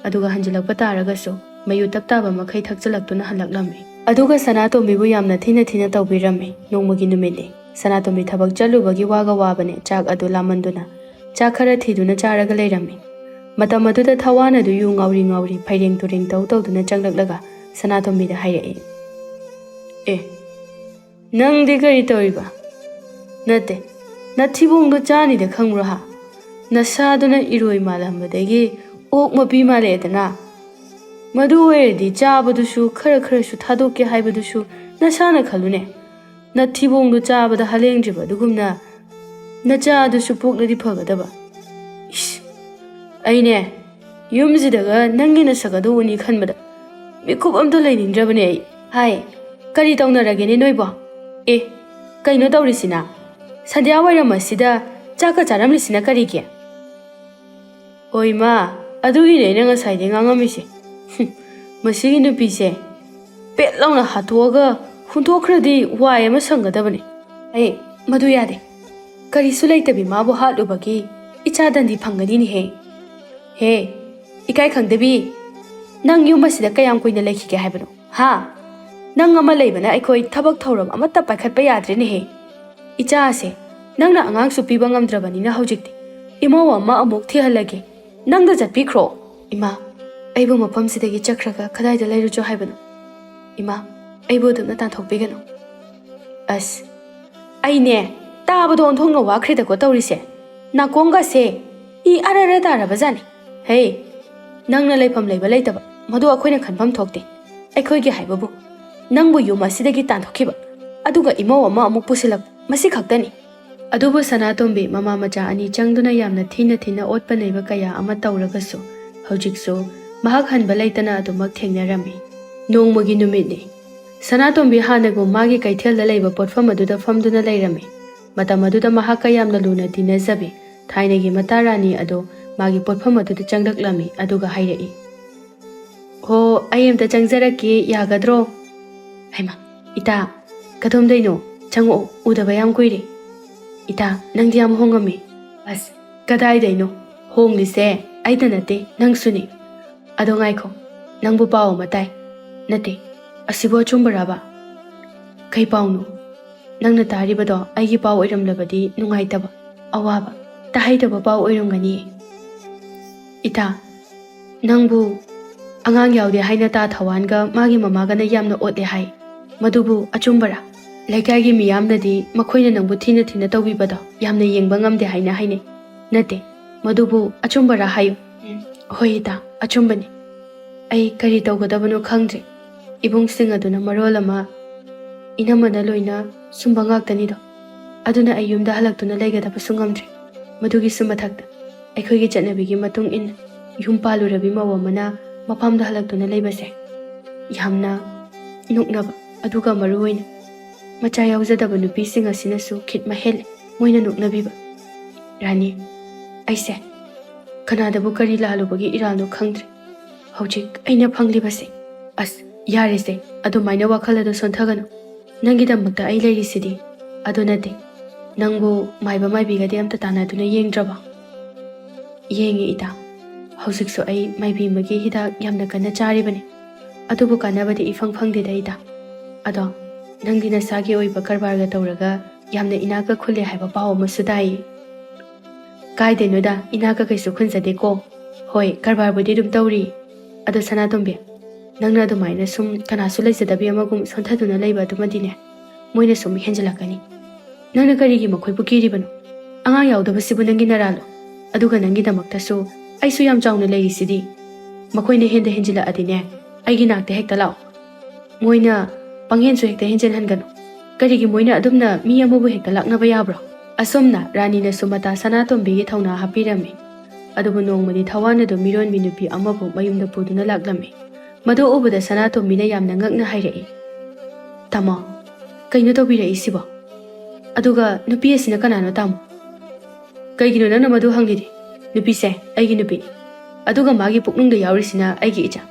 ꯑꯗꯨꯒ ꯍꯟꯖꯤꯜꯂꯛꯄ ꯇꯥꯔꯒꯁꯨ ꯃꯌꯨ ꯇꯞꯇꯥꯕ ꯃꯈꯩ ꯊꯛꯆꯜꯂꯛꯇꯨꯅ ꯍꯜꯂꯛꯂꯝꯃꯤ ꯑꯗꯨꯒ ꯁꯅꯥꯇꯣꯝꯕꯤꯕꯨ ꯌꯥꯝꯅ ꯊꯤꯅ ꯇꯧꯕꯤꯔꯝꯃꯤ ꯅꯣꯡꯃꯒꯤ ꯅꯨꯃꯤꯠꯅꯤ ꯁꯅꯥꯇꯣꯝꯕꯤ ꯊꯕꯛ ꯆꯠꯂꯨꯕꯒꯤ ꯋꯥꯕꯅꯦ ꯆꯥꯛ ꯑꯗꯨ ꯂꯥꯃꯟꯗꯨꯅ ꯆꯥꯛ ꯈꯔ ꯊꯤꯗꯨꯅ ꯆꯥꯔꯒ ꯂꯩꯔꯝꯃꯤ ꯃꯇꯝ ꯑꯗꯨꯗ ꯊꯋꯥꯟ ꯑꯗꯨ ꯌꯨ ꯉꯥꯎꯔꯤ ꯐꯩꯔꯦꯡ ꯇꯨꯔꯦꯡ ꯇꯧꯗꯨꯅ ꯆꯪꯂꯛꯂꯒ ꯁꯅꯥꯇꯣꯝꯕꯤꯗ ꯍꯥꯏꯔꯛꯏ ꯑꯦ ꯅꯪꯗꯤ ꯀꯔꯤ ꯇꯧꯔꯤꯕ ꯅꯠꯇꯦ ꯅꯊꯤꯕꯣꯡꯗꯣ ꯆꯥꯅꯤꯗ ꯈꯪꯕ꯭ꯔꯣ ꯍꯥ ꯅꯁꯥꯗꯨꯅ ꯏꯔꯣꯏ ꯃꯥꯜꯂꯝꯕꯗꯒꯤ ꯑꯣꯛ ꯃꯄꯤ ꯃꯥꯜꯂꯛꯑꯦꯗꯅ ꯃꯗꯨ ꯑꯣꯏꯔꯗꯤ ꯆꯥꯕꯗꯨꯁꯨ ꯈꯔꯁꯨ ꯊꯥꯗꯣꯛꯀꯦ ꯍꯥꯏꯕꯗꯨꯁꯨ ꯅꯁꯥꯅ ꯈꯜꯂꯨꯅꯦ ꯅꯊꯤꯕꯣꯡꯗꯣ ꯆꯥꯕꯗ ꯍꯂꯦꯡꯗ꯭ꯔꯤꯕ ꯑꯗꯨꯒꯨꯝꯅ ꯅꯆꯥ ꯑꯗꯨꯁꯨ ꯄꯣꯛꯂꯗꯤ ꯐꯒꯗꯕ ꯏꯁ ꯑꯩꯅꯦ ꯌꯨꯝꯁꯤꯗꯒ ꯅꯪꯒꯤ ꯅꯁꯛ ꯑꯗꯨ ꯎꯅꯤ ꯈꯟꯕꯗ ꯃꯤꯀꯨꯞ ꯑꯝꯇ ꯂꯩꯅꯤꯡꯗ꯭ꯔꯕꯅꯦ ꯑꯩ ꯍꯥꯏ ꯀꯔꯤ ꯇꯧꯅꯔꯒꯦꯅꯦ ꯅꯣꯏꯕꯣ ꯑꯦ ꯀꯩꯅꯣ ꯇꯧꯔꯤꯁꯤꯅ ꯁꯟꯙ꯭ꯌꯥ ꯋꯥꯏꯔꯝ ꯑꯁꯤꯗ ꯆꯥꯛꯀ ꯆꯥꯔꯝꯂꯤꯁꯤꯅ ꯀꯔꯤꯒꯤ ꯍꯣꯏ ꯃꯥ ꯑꯗꯨꯒꯤꯅꯦ ꯑꯩꯅ ꯉꯁꯥꯏꯗꯩ ꯉꯥꯡꯉꯝꯃꯤꯁꯦ ꯃꯁꯤꯒꯤ ꯅꯨꯄꯤꯁꯦ ꯄꯦꯠ ꯂꯥꯎꯅ ꯍꯥꯠꯇꯣꯛꯑꯒ ꯍꯨꯟꯊꯣꯛꯈ꯭ꯔꯗꯤ ꯋꯥꯏ ꯑꯃ ꯁꯪꯒꯗꯕꯅꯤ ꯑꯩ ꯃꯗꯨ ꯌꯥꯗꯦ ꯀꯔꯤꯁꯨ ꯂꯩꯇꯕꯤ ꯃꯥꯕꯨ ꯍꯥꯠꯂꯨꯕꯒꯤ ꯏꯆꯥ ꯗꯟꯗꯤ ꯐꯪꯒꯅꯤꯅꯦꯍꯦ ꯍꯦ ꯏꯀꯥꯏ ꯈꯪꯗꯕꯤ ꯅꯪ ꯌꯨꯝ ꯑꯁꯤꯗ ꯀꯌꯥꯝ ꯀꯨꯏꯅ ꯂꯩꯈꯤꯒꯦ ꯍꯥꯏꯕꯅꯣ ꯍꯥ ꯅꯪ ꯑꯃ ꯂꯩꯕꯅ ꯑꯩꯈꯣꯏ ꯊꯕꯛ ꯊꯧꯔꯝ ꯑꯃꯠꯇ ꯄꯥꯏꯈꯠꯄ ꯌꯥꯗ꯭ꯔꯦꯅꯦꯍꯦ ꯏꯆꯥꯁꯦ ꯅꯪꯅ ꯑꯉꯥꯡꯁꯨ ꯄꯤꯕ ꯉꯝꯗ꯭ꯔꯕꯅꯤꯅ ꯍꯧꯖꯤꯛꯇꯤ ꯏꯃꯧ ꯑꯃ ꯑꯃꯨꯛ ꯊꯤꯍꯜꯂꯒꯦ ꯅꯪꯗ ꯆꯠꯄꯤꯈ꯭ꯔꯣ ꯏꯃꯥ ꯑꯩꯕꯨ ꯃꯐꯝꯁꯤꯗꯒꯤ ꯆꯠꯈ꯭ꯔꯒ ꯀꯗꯥꯏꯗ ꯂꯩꯔꯨꯆꯣ ꯍꯥꯏꯕꯅꯣ ꯏꯃꯥ ꯑꯩꯕꯨ ꯑꯗꯨꯝꯅ ꯇꯥꯟꯊꯣꯛꯄꯤꯒꯅꯨ ꯑꯁ ꯑꯩꯅꯦ ꯇꯥꯕꯗꯣ ꯑꯣꯟꯊꯣꯛꯅ ꯋꯥꯈ꯭ꯔꯦꯗꯀꯣ ꯇꯧꯔꯤꯁꯦ ꯅꯥꯀꯣꯡꯒꯁꯦ ꯏ ꯑꯔꯔ ꯇꯥꯔꯕꯖꯥꯠꯅꯤ ꯍꯦ ꯅꯪꯅ ꯂꯩꯐꯝ ꯂꯩꯕ ꯂꯩꯇꯕ ꯃꯗꯨ ꯑꯩꯈꯣꯏꯅ ꯈꯟꯐꯝ ꯊꯣꯛꯇꯦ ꯑꯩꯈꯣꯏꯒꯤ ꯍꯥꯏꯕꯕꯨ ꯅꯪꯕꯨ ꯌꯨꯝ ꯑꯁꯤꯗꯒꯤ ꯇꯥꯟꯊꯣꯛꯈꯤꯕ ꯑꯗꯨꯒ ꯏꯃꯧ ꯑꯃ ꯑꯃꯨꯛ ꯄꯨꯁꯤꯜꯂꯛꯄ ꯃꯁꯤ ꯈꯛꯇꯅꯤ ꯑꯗꯨꯕꯨ ꯁꯅꯥꯇꯣꯝꯕꯤ ꯃꯃꯥ ꯃꯆꯥ ꯑꯅꯤ ꯆꯪꯗꯨꯅ ꯌꯥꯝꯅ ꯊꯤꯅ ꯊꯤꯅ ꯑꯣꯠꯄ ꯅꯩꯕ ꯀꯌꯥ ꯑꯃ ꯇꯧꯔꯒꯁꯨ ꯍꯧꯖꯤꯛꯁꯨ ꯃꯍꯥꯛ ꯍꯟꯕ ꯂꯩꯇꯅ ꯑꯗꯨꯃꯛ ꯊꯦꯡꯅꯔꯝꯃꯤ ꯅꯣꯡꯃꯒꯤ ꯅꯨꯃꯤꯠꯅꯤ ꯁꯅꯥꯇꯣꯝꯕꯤ ꯍꯥꯟꯅꯒꯨꯝ ꯃꯥꯒꯤ ꯀꯩꯊꯦꯜꯗ ꯂꯩꯕ ꯄꯣꯠꯐꯝ ꯑꯗꯨꯗ ꯐꯝꯗꯨꯅ ꯂꯩꯔꯝꯃꯤ ꯃꯇꯝ ꯑꯗꯨꯗ ꯃꯍꯥꯛꯀ ꯌꯥꯝꯅ ꯂꯨꯅ ꯇꯤꯟꯅꯖꯕꯤ ꯊꯥꯏꯅꯒꯤ ꯃꯇꯥ ꯔꯥꯅꯤ ꯑꯗꯣ ꯃꯥꯒꯤ ꯄꯣꯠꯐꯝ ꯑꯗꯨꯗ ꯆꯪꯂꯛꯂꯝꯃꯤ ꯑꯗꯨꯒ ꯍꯥꯏꯔꯛꯏ ꯍꯣ ꯑꯩ ꯑꯝꯇ ꯆꯪꯖꯔꯛꯀꯦ ꯌꯥꯒꯗ꯭ꯔꯣ ꯍꯩꯃꯥ ꯏꯇꯥ ꯀꯗꯣꯝꯗꯩꯅꯣ ꯆꯪꯉꯛꯑꯣ ꯎꯗꯕ ꯌꯥꯝ ꯀꯨꯏꯔꯦ ꯏꯇꯥ ꯅꯪꯗꯤ ꯌꯥꯝ ꯍꯣꯡꯉꯝꯃꯤ ꯑꯁ ꯀꯗꯥꯏꯗꯩꯅꯣ ꯍꯣꯡꯂꯤꯁꯦ ꯑꯩꯗ ꯅꯠꯇꯦ ꯅꯪꯁꯨꯅꯤ ꯑꯗꯣ ꯉꯥꯏꯈꯣ ꯅꯪꯕꯨ ꯄꯥꯎ ꯑꯃ ꯇꯥꯏ ꯅꯠꯇꯦ ꯑꯁꯤꯕꯨ ꯑꯆꯨꯝꯕꯔꯕ ꯀꯩ ꯄꯥꯎꯅꯣ ꯅꯪꯅ ꯇꯥꯔꯤꯕꯗꯣ ꯑꯩꯒꯤ ꯄꯥꯎ ꯑꯣꯏꯔꯝꯂꯕꯗꯤ ꯅꯨꯡꯉꯥꯏꯇꯕ ꯑꯋꯥꯕ ꯇꯥꯍꯩꯗꯕ ꯄꯥꯎ ꯑꯣꯏꯔꯝꯒꯅꯤ ꯏꯇꯥ ꯅꯪꯕꯨ ꯑꯉꯥꯡ ꯌꯥꯎꯗꯦ ꯍꯥꯏꯅ ꯇꯥ ꯊꯋꯥꯟꯒ ꯃꯥꯒꯤ ꯃꯃꯥꯒꯅ ꯌꯥꯝꯅ ꯑꯣꯠꯂꯦ ꯍꯥꯏ ꯃꯗꯨꯕꯨ ꯑꯆꯨꯝꯕꯔꯥ ꯂꯩꯀꯥꯏꯒꯤ ꯃꯤꯌꯥꯝꯅꯗꯤ ꯃꯈꯣꯏꯅ ꯅꯪꯕꯨ ꯊꯤꯅ ꯊꯤꯅ ꯇꯧꯕꯤꯕꯗꯣ ꯌꯥꯝꯅ ꯌꯦꯡꯕ ꯉꯝꯗꯦ ꯍꯥꯏꯅ ꯍꯥꯏꯅꯩ ꯅꯠꯇꯦ ꯃꯗꯨꯕꯨ ꯑꯆꯨꯝꯕꯔꯥ ꯍꯥꯏꯌꯨ ꯍꯣꯏ ꯏꯇꯥ ꯑꯆꯨꯝꯕꯅꯤ ꯑꯩ ꯀꯔꯤ ꯇꯧꯒꯗꯕꯅꯣ ꯈꯪꯗ꯭ꯔꯦ ꯏꯕꯨꯡꯁꯤꯡ ꯑꯗꯨꯅ ꯃꯔꯣꯜ ꯑꯃ ꯏꯅꯝꯃꯅ ꯂꯣꯏꯅ ꯁꯨꯝꯕ ꯉꯥꯛꯇꯅꯤꯗꯣ ꯑꯗꯨꯅ ꯑꯩ ꯌꯨꯝꯗ ꯍꯜꯂꯛꯇꯨꯅ ꯂꯩꯒꯗꯕꯁꯨ ꯉꯝꯗ꯭ꯔꯦ ꯃꯗꯨꯒꯤꯁꯨ ꯃꯊꯛꯇ ꯑꯩꯈꯣꯏꯒꯤ ꯆꯠꯅꯕꯤꯒꯤ ꯃꯇꯨꯡ ꯏꯟꯅ ꯌꯨꯝ ꯄꯥꯜꯂꯨꯔꯕꯤ ꯃꯧ ꯑꯃꯅ ꯃꯄꯥꯝꯗ ꯍꯜꯂꯛꯇꯨꯅ ꯂꯩꯕꯁꯦ ꯌꯥꯝꯅ ꯅꯣꯛꯅꯕ ꯑꯗꯨꯒ ꯃꯔꯨꯑꯣꯏꯅ ꯃꯆꯥ ꯌꯥꯎꯖꯗꯕ ꯅꯨꯄꯤꯁꯤꯡ ꯑꯁꯤꯅꯁꯨ ꯈꯤꯠꯃ ꯍꯦꯜꯂꯦ ꯃꯣꯏꯅ ꯅꯣꯛꯅꯕꯤꯕ ꯔꯥꯅꯤ ꯑꯩꯁꯦ ꯀꯅꯥꯗꯕꯨ ꯀꯔꯤ ꯂꯥꯜꯂꯨꯕꯒꯤ ꯏꯔꯥꯜꯅꯣ ꯈꯪꯗ꯭ꯔꯦ ꯍꯧꯖꯤꯛ ꯑꯩꯅ ꯐꯪꯂꯤꯕꯁꯦ ꯑꯁ ꯌꯥꯔꯤꯁꯦ ꯑꯗꯨꯃꯥꯏꯅ ꯋꯥꯈꯜ ꯑꯗꯨ ꯁꯣꯟꯊꯒꯅꯨ ꯅꯪꯒꯤꯗꯃꯛꯇ ꯑꯩ ꯂꯩꯔꯤꯁꯤꯗꯤ ꯑꯗꯨ ꯅꯠꯇꯦ ꯅꯪꯕꯨ ꯃꯥꯏꯕ ꯃꯥꯏꯕꯤꯒꯗꯤ ꯑꯝꯇ ꯇꯥꯟꯅꯗꯨꯅ ꯌꯦꯡꯗ꯭ꯔꯕ ꯌꯦꯡꯉꯤ ꯏꯇꯥ ꯍꯧꯖꯤꯛꯁꯨ ꯑꯩ ꯃꯥꯏꯕꯤ ꯑꯃꯒꯤ ꯍꯤꯗꯥꯛ ꯌꯥꯝꯅ ꯀꯟꯅ ꯆꯥꯔꯤꯕꯅꯤ ꯑꯗꯨꯕꯨ ꯀꯥꯟꯅꯕꯗꯤ ꯏꯐꯪ ꯐꯪꯗꯦꯗ ꯏꯇꯥ ꯑꯗꯣ ꯅꯪꯗꯤ ꯅꯁꯥꯒꯤ ꯑꯣꯏꯕ ꯀꯔꯕꯥꯔꯒ ꯇꯧꯔꯒ ꯌꯥꯝꯅ ꯏꯅꯥꯛꯀ ꯈꯨꯜꯂꯦ ꯍꯥꯏꯕ ꯄꯥꯎ ꯑꯃꯁꯨ ꯇꯥꯏꯌꯦ ꯀꯥꯏꯗꯩꯅꯣꯗ ꯏꯅꯥꯛꯀ ꯀꯩꯁꯨ ꯈꯨꯟꯖꯗꯦꯀꯣ ꯍꯣꯏ ꯀꯔꯕꯥꯔꯕꯨꯗꯤ ꯑꯗꯨꯝ ꯇꯧꯔꯤ ꯑꯗꯣ ꯁꯅꯥꯇꯣꯝꯕꯤ ꯅꯪꯅ ꯑꯗꯨꯃꯥꯏꯅ ꯁꯨꯝ ꯀꯅꯥꯁꯨ ꯂꯩꯖꯗꯕꯤ ꯑꯃꯒꯨꯝ ꯁꯣꯟꯊꯗꯨꯅ ꯂꯩꯕ ꯑꯗꯨꯃꯗꯤꯅꯦ ꯃꯣꯏꯅ ꯁꯨꯝ ꯍꯦꯟꯖꯤꯜꯂꯛꯀꯅꯤ ꯅꯪꯅ ꯀꯔꯤꯒꯤ ꯃꯈꯣꯏꯕꯨ ꯀꯤꯔꯤꯕꯅꯣ ꯑꯉꯥꯡ ꯌꯥꯎꯗꯕꯁꯤꯕꯨ ꯅꯪꯒꯤ ꯅꯔꯥꯜꯂꯣ ꯑꯗꯨꯒ ꯅꯪꯒꯤꯗꯃꯛꯇꯁꯨ ꯑꯩꯁꯨ ꯌꯥꯝ ꯆꯥꯎꯅ ꯂꯩꯔꯤꯁꯤꯗꯤ ꯃꯈꯣꯏꯅ ꯍꯦꯟꯖꯤꯜꯂꯛꯑꯗꯤꯅꯦ ꯑꯩꯒꯤ ꯅꯥꯛꯇ ꯍꯦꯛꯇ ꯂꯥꯛꯑꯣ ꯃꯣꯏꯅ ꯄꯪꯍꯦꯟꯁꯨ ꯍꯦꯛꯇ ꯍꯦꯟꯖꯤꯟꯍꯟꯒꯅꯨ ꯀꯔꯤꯒꯤ ꯃꯣꯏꯅ ꯑꯗꯨꯝꯅ ꯃꯤ ꯑꯃꯕꯨ ꯍꯦꯛꯇ ꯂꯥꯛꯅꯕ ꯌꯥꯕ꯭ꯔꯣ ꯑꯁꯨꯝꯅ ꯔꯥꯅꯤꯅꯁꯨ ꯃꯇꯥ ꯁꯅꯥꯇꯣꯝꯕꯤꯒꯤ ꯊꯧꯅꯥ ꯍꯥꯞꯄꯤꯔꯝꯃꯤ ꯑꯗꯨꯕꯨ ꯅꯣꯡꯃꯗꯤ ꯊꯋꯥꯟ ꯑꯗꯨ ꯃꯤꯔꯣꯟꯕꯤ ꯅꯨꯄꯤ ꯑꯃꯕꯨ ꯃꯌꯨꯝꯗ ꯄꯨꯗꯨꯅ ꯂꯥꯛꯂꯝꯃꯤ ꯃꯗꯨ ꯎꯕꯗ ꯁꯅꯥꯇꯣꯝꯕꯤꯅ ꯌꯥꯝꯅ ꯉꯛꯅ ꯍꯥꯏꯔꯛꯏ ꯇꯥꯃꯣ ꯀꯩꯅꯣ ꯇꯧꯕꯤꯔꯛꯏꯁꯤꯕꯣ ꯑꯗꯨꯒ ꯅꯨꯄꯤ ꯑꯁꯤꯅ ꯀꯅꯥꯅꯣ ꯇꯥꯃꯣ ꯀꯩꯒꯤꯅꯣ ꯅꯪꯅ ꯃꯗꯨ ꯍꯪꯂꯤꯗꯤ ꯅꯨꯄꯤꯁꯦ ꯑꯩꯒꯤ ꯅꯨꯄꯤꯅꯤ ꯑꯗꯨꯒ ꯃꯥꯒꯤ ꯄꯨꯛꯅꯨꯡꯗ ꯌꯥꯎꯔꯤꯁꯤꯅ ꯑꯩꯒꯤ ꯏꯆꯥ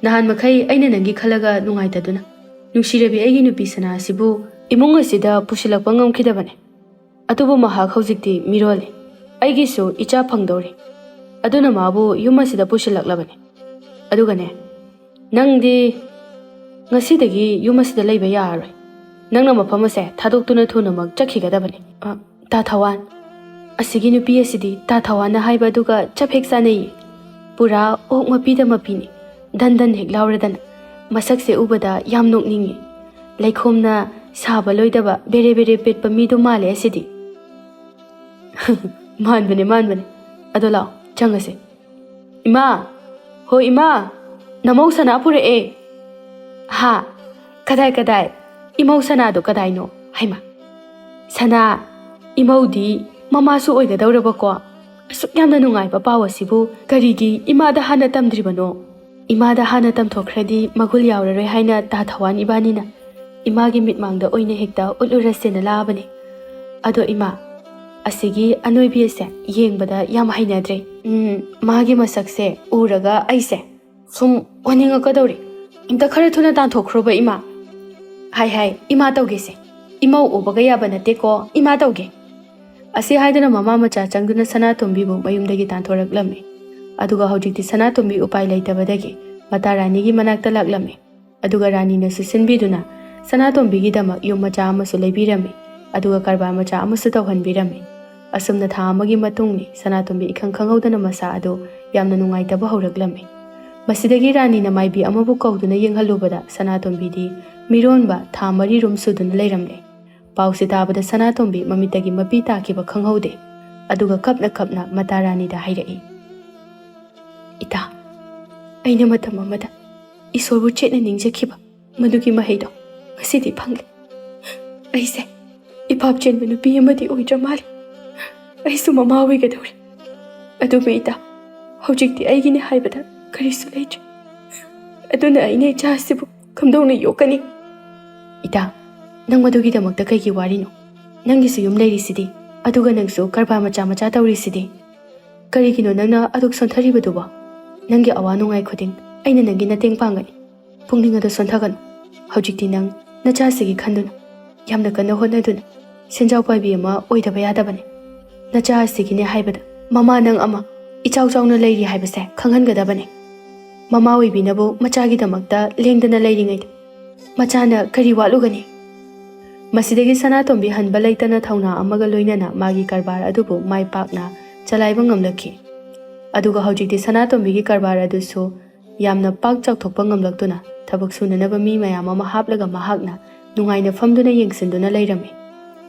ꯅꯍꯥꯟ ꯃꯈꯩ ꯑꯩꯅ ꯅꯪꯒꯤ ꯈꯜꯂꯒ ꯅꯨꯡꯉꯥꯏꯇꯗꯨꯅ ꯅꯨꯡꯁꯤꯔꯕꯤ ꯑꯩꯒꯤ ꯅꯨꯄꯤ ꯁꯅꯥ ꯑꯁꯤꯕꯨ ꯏꯃꯨꯡ ꯑꯁꯤꯗ ꯄꯨꯁꯤꯜꯂꯛꯄ ꯉꯝꯈꯤꯗꯕꯅꯦ ꯑꯗꯨꯕꯨ ꯃꯍꯥꯛ ꯍꯧꯖꯤꯛꯇꯤ ꯃꯤꯔꯣꯜꯂꯤ ꯑꯩꯒꯤꯁꯨ ꯏꯆꯥ ꯐꯪꯗꯧꯔꯤ ꯑꯗꯨꯅ ꯃꯥꯕꯨ ꯌꯨꯝ ꯑꯁꯤꯗ ꯄꯨꯁꯤꯜꯂꯛꯂꯕꯅꯤ ꯑꯗꯨꯒꯅꯦ ꯅꯪꯗꯤ ꯉꯁꯤꯗꯒꯤ ꯌꯨꯝ ꯑꯁꯤꯗ ꯂꯩꯕ ꯌꯥꯔꯔꯣꯏ ꯅꯪꯅ ꯃꯐꯝ ꯑꯁꯦ ꯊꯥꯗꯣꯛꯇꯨꯅ ꯊꯨꯅꯃꯛ ꯆꯠꯈꯤꯒꯗꯕꯅꯤ ꯇꯥ ꯊꯋꯥꯟ ꯑꯁꯤꯒꯤ ꯅꯨꯄꯤ ꯑꯁꯤꯗꯤ ꯇꯥ ꯊꯋꯥꯟꯅ ꯍꯥꯏꯕ ꯑꯗꯨꯒ ꯆꯞ ꯍꯦꯛ ꯆꯥꯅꯩꯌꯦ ꯄꯨꯔꯥ ꯑꯣꯛ ꯃꯄꯤꯗ ꯃꯄꯤꯅꯤ ꯗꯟ ꯗꯟ ꯍꯦꯛ ꯂꯥꯎꯔꯗꯅ ꯃꯁꯛꯁꯦ ꯎꯕꯗ ꯌꯥꯝ ꯅꯣꯛꯅꯤꯡꯉꯤ ꯂꯩꯈꯣꯝꯅ ꯁꯥꯕ ꯂꯣꯏꯗꯕ ꯕꯦꯔꯦ ꯕꯦꯔꯦ ꯄꯦꯠꯄ ꯃꯤꯗꯣ ꯃꯥꯜꯂꯦ ꯑꯁꯤꯗꯤ ꯃꯥꯟꯕꯅꯦ ꯑꯗꯣ ꯂꯥꯛꯑꯣ ꯆꯪꯉꯁꯦ ꯏꯃꯥ ꯍꯣꯏ ꯏꯃꯥ ꯅꯃꯧ ꯁꯅꯥ ꯄꯨꯔꯛꯑꯦ ꯍꯥ ꯀꯗꯥꯏ ꯏꯃꯧ ꯁꯅꯥꯗꯣ ꯀꯗꯥꯏꯅꯣ ꯍꯩꯃꯥ ꯁꯅꯥ ꯏꯃꯧꯗꯤ ꯃꯃꯥꯁꯨ ꯑꯣꯏꯒꯗꯧꯔꯕꯀꯣ ꯑꯁꯨꯛ ꯌꯥꯝꯅ ꯅꯨꯡꯉꯥꯏꯕ ꯄꯥꯎ ꯑꯁꯤꯕꯨ ꯀꯔꯤꯒꯤ ꯏꯃꯥꯗ ꯍꯥꯟꯅ ꯇꯝꯗ꯭ꯔꯤꯕꯅꯣ ꯏꯃꯥꯗ ꯍꯥꯟꯅ ꯇꯝꯊꯣꯛꯈ꯭ꯔꯗꯤ ꯃꯒꯨꯜ ꯌꯥꯎꯔꯔꯣꯏ ꯍꯥꯏꯅ ꯇꯥ ꯊꯋꯥꯟ ꯏꯕꯥꯅꯤꯅ ꯏꯃꯥꯒꯤ ꯃꯤꯠꯃꯥꯡꯗ ꯑꯣꯏꯅ ꯍꯦꯛꯇ ꯎꯠꯂꯨꯔꯁꯦꯅ ꯂꯥꯛꯑꯕꯅꯤ ꯑꯗꯣ ꯏꯃꯥ ꯑꯁꯤꯒꯤ ꯑꯅꯣꯏꯕꯤ ꯑꯁꯦ ꯌꯦꯡꯕꯗ ꯌꯥꯝ ꯍꯩꯅꯗ꯭ꯔꯦ ꯃꯥꯒꯤ ꯃꯁꯛꯁꯦ ꯎꯔꯒ ꯑꯩꯁꯦ ꯁꯨꯝ ꯑꯣꯟꯅꯤꯡꯉꯛꯀꯗꯧꯔꯤ ꯑꯝꯇ ꯈꯔ ꯊꯨꯅ ꯇꯥꯟꯊꯣꯛꯈ꯭ꯔꯣꯕ ꯏꯃꯥ ꯍꯥꯏ ꯏꯃꯥ ꯇꯧꯒꯦꯁꯦ ꯏꯃꯧ ꯎꯕꯒ ꯌꯥꯕ ꯅꯠꯇꯦꯀꯣ ꯏꯃꯥ ꯇꯧꯒꯦ ꯑꯁꯤ ꯍꯥꯏꯗꯨꯅ ꯃꯃꯥ ꯃꯆꯥ ꯆꯪꯗꯨꯅ ꯁꯅꯥꯇꯣꯝꯕꯤꯕꯨ ꯃꯌꯨꯝꯗꯒꯤ ꯇꯥꯟꯊꯣꯔꯛꯂꯝꯃꯤ ꯑꯗꯨꯒ ꯍꯧꯖꯤꯛꯇꯤ ꯁꯅꯥꯇꯣꯝꯕꯤ ꯎꯄꯥꯏ ꯂꯩꯇꯕꯗꯒꯤ ꯃꯇꯥ ꯔꯥꯅꯤꯒꯤ ꯃꯅꯥꯛꯇ ꯂꯥꯛꯂꯝꯃꯤ ꯑꯗꯨꯒ ꯔꯥꯅꯤꯅꯁꯨ ꯁꯤꯟꯕꯤꯗꯨꯅ ꯁꯅꯥꯇꯣꯝꯕꯤꯒꯤꯗꯃꯛ ꯌꯨꯝ ꯃꯆꯥ ꯑꯃꯁꯨ ꯂꯩꯕꯤꯔꯝꯃꯤ ꯑꯗꯨꯒ ꯀꯔꯕꯥꯔ ꯃꯆꯥ ꯑꯃꯁꯨ ꯇꯧꯍꯟꯕꯤꯔꯝꯃꯤ꯫ ꯑꯁꯨꯝꯅ ꯊꯥ ꯑꯃꯒꯤ ꯃꯇꯨꯡꯅꯤ ꯁꯅꯥꯇꯣꯝꯕꯤ ꯏꯈꯪ ꯈꯪꯍꯧꯗꯅ ꯃꯁꯥ ꯑꯗꯨ ꯌꯥꯝꯅ ꯅꯨꯡꯉꯥꯏꯇꯕ ꯍꯧꯔꯛꯂꯝꯃꯤ꯫ ꯃꯁꯤꯗꯒꯤ ꯔꯥꯅꯤꯅ ꯃꯥꯏꯕꯤ ꯑꯃꯕꯨ ꯀꯧꯗꯨꯅ ꯌꯦꯡꯍꯜꯂꯨꯕꯗ ꯁꯅꯥꯇꯣꯝꯕꯤꯗꯤ ꯃꯤꯔꯣꯟꯕ ꯊꯥ 4 ꯁꯨꯗꯨꯅ ꯂꯩꯔꯝꯂꯦ꯫ ꯄꯥꯎꯁꯤ ꯇꯥꯕꯗ ꯁꯅꯥꯇꯣꯝꯕꯤ ꯃꯃꯤꯠꯇꯒꯤ ꯃꯄꯤ ꯇꯥꯈꯤꯕ ꯈꯪꯍꯧꯗꯦ ꯑꯗꯨꯒ ꯀꯞꯅ ꯀꯞꯅ ꯃꯇꯥ ꯔꯥꯅꯤꯗ ꯍꯥꯏꯔꯛꯏ, "ꯏꯇꯥ, ꯑꯩꯅ ꯃꯇꯝ ꯑꯃꯗ ꯏꯁꯣꯔꯕꯨ ꯆꯦꯠꯅ ꯅꯤꯡꯖꯈꯤꯕ ꯃꯗꯨꯒꯤ ꯃꯍꯩꯗꯣ ꯉꯁꯤꯗꯤ ꯐꯪꯂꯦ꯫ ꯑꯩꯁꯦ ꯏꯄꯥꯞ ꯆꯦꯟꯕ ꯅꯨꯄꯤ ꯑꯃꯗꯤ ꯑꯣꯏꯗ꯭ꯔ ꯃꯥꯜꯂꯦ꯫ ꯑꯩꯁꯨ ꯃꯃꯥ ꯑꯣꯏꯒꯗꯧꯔꯦ꯫ ꯑꯗꯨꯕꯨ ꯏꯇꯥ, ꯍꯧꯖꯤꯛꯇꯤ ꯑꯩꯒꯤꯅꯦ ꯍꯥꯏꯕꯗ ꯀꯔꯤꯁꯨ ꯂꯩꯇ꯭ꯔꯦ꯫ ꯑꯗꯨꯅ ꯑꯩꯅ ꯏꯆꯥ ꯑꯁꯤꯕꯨ ꯀꯝꯗꯧꯅ ꯌꯣꯛꯀꯅꯤ?" "ꯏꯇꯥ, ꯅꯪ ꯃꯗꯨꯒꯤꯗꯃꯛꯇ ꯀꯩꯒꯤ ꯋꯥꯔꯤꯅꯣ? ꯅꯪꯒꯤꯁꯨ ꯌꯨꯝ ꯂꯩꯔꯤꯁꯤꯗꯤ, ꯑꯗꯨꯒ ꯅꯪꯁꯨ ꯀꯔꯕꯥꯔ ꯃꯆꯥ ꯃꯆꯥ ꯇꯧꯔꯤꯁꯤꯗꯤ꯫ ꯀꯔꯤꯒꯤꯅꯣ ꯅꯪꯅ ꯑꯗꯨꯛ ꯁꯣꯟꯊꯔꯤꯕꯗꯨꯕꯣ? ꯅꯪꯒꯤ ꯑꯋꯥ ꯅꯨꯡꯉꯥꯏ ꯈꯨꯗꯤꯡ ꯑꯩꯅ ꯅꯪꯒꯤ ꯃꯇꯦꯡ ꯄꯥꯡꯒꯅꯤ꯫ ꯄꯨꯛꯅꯤꯡ ꯑꯗꯨ ꯁꯣꯟꯊꯒꯅꯨ꯫ ꯍꯧꯖꯤꯛꯇꯤ ꯅꯪ ꯅꯆꯥꯁꯤꯒꯤ ꯈꯟꯗꯨꯅ ꯌꯥꯝꯅ ꯀꯟꯅ ꯍꯣꯠꯅꯗꯨꯅ ꯁꯦꯟꯖꯥꯎ ꯄꯥꯏꯕꯤ ꯑꯃ ꯑꯣꯏꯗꯕ ꯌꯥꯗꯕꯅꯤ꯫ ꯅꯆꯥ ꯑꯁꯤꯒꯤꯅꯦ ꯍꯥꯏꯕꯗ ꯃꯃꯥ ꯅꯪ ꯑꯃ ꯏꯆꯥꯎ ꯆꯥꯎꯅ ꯂꯩꯔꯤ ꯍꯥꯏꯕꯁꯦ ꯈꯪꯍꯟꯒꯗꯕꯅꯤ꯫ ꯃꯃꯥ ꯑꯣꯏꯕꯤꯅꯕꯨ ꯃꯆꯥꯒꯤꯗꯃꯛꯇ ꯂꯦꯡꯗꯅ ꯂꯩꯔꯤꯉꯩꯗ ꯃꯆꯥꯅ ꯀꯔꯤ ꯋꯥꯠꯂꯨꯒꯅꯤ?" ꯃꯁꯤꯗꯒꯤ ꯁꯅꯥꯇꯣꯝꯕꯤ ꯍꯟꯕ ꯂꯩꯇꯅ ꯊꯧꯅꯥ ꯑꯃꯒ ꯂꯣꯏꯅꯅ ꯃꯥꯒꯤ ꯀꯔꯕꯥꯔ ꯑꯗꯨꯕꯨ ꯃꯥꯏ ꯄꯥꯛꯅ ꯆꯂꯥꯏꯕ ꯉꯝꯂꯛꯈꯤ꯫ ꯑꯗꯨꯒ ꯍꯧꯖꯤꯛꯇꯤ ꯁꯅꯥꯇꯣꯝꯕꯤꯒꯤ ꯀꯔꯕꯥꯔ ꯑꯗꯨꯁꯨ ꯌꯥꯝꯅ ꯄꯥꯛ ꯆꯥꯎꯊꯣꯛꯄ ꯉꯝꯂꯛꯇꯨꯅ ꯊꯕꯛ ꯁꯨꯅꯅꯕ ꯃꯤ ꯃꯌꯥꯝ ꯑꯃ ꯍꯥꯞꯂꯒ ꯃꯍꯥꯛꯅ ꯅꯨꯡꯉꯥꯏꯅ ꯐꯝꯗꯨꯅ ꯌꯦꯡꯁꯤꯟꯗꯨꯅ ꯂꯩꯔꯝꯃꯤ꯫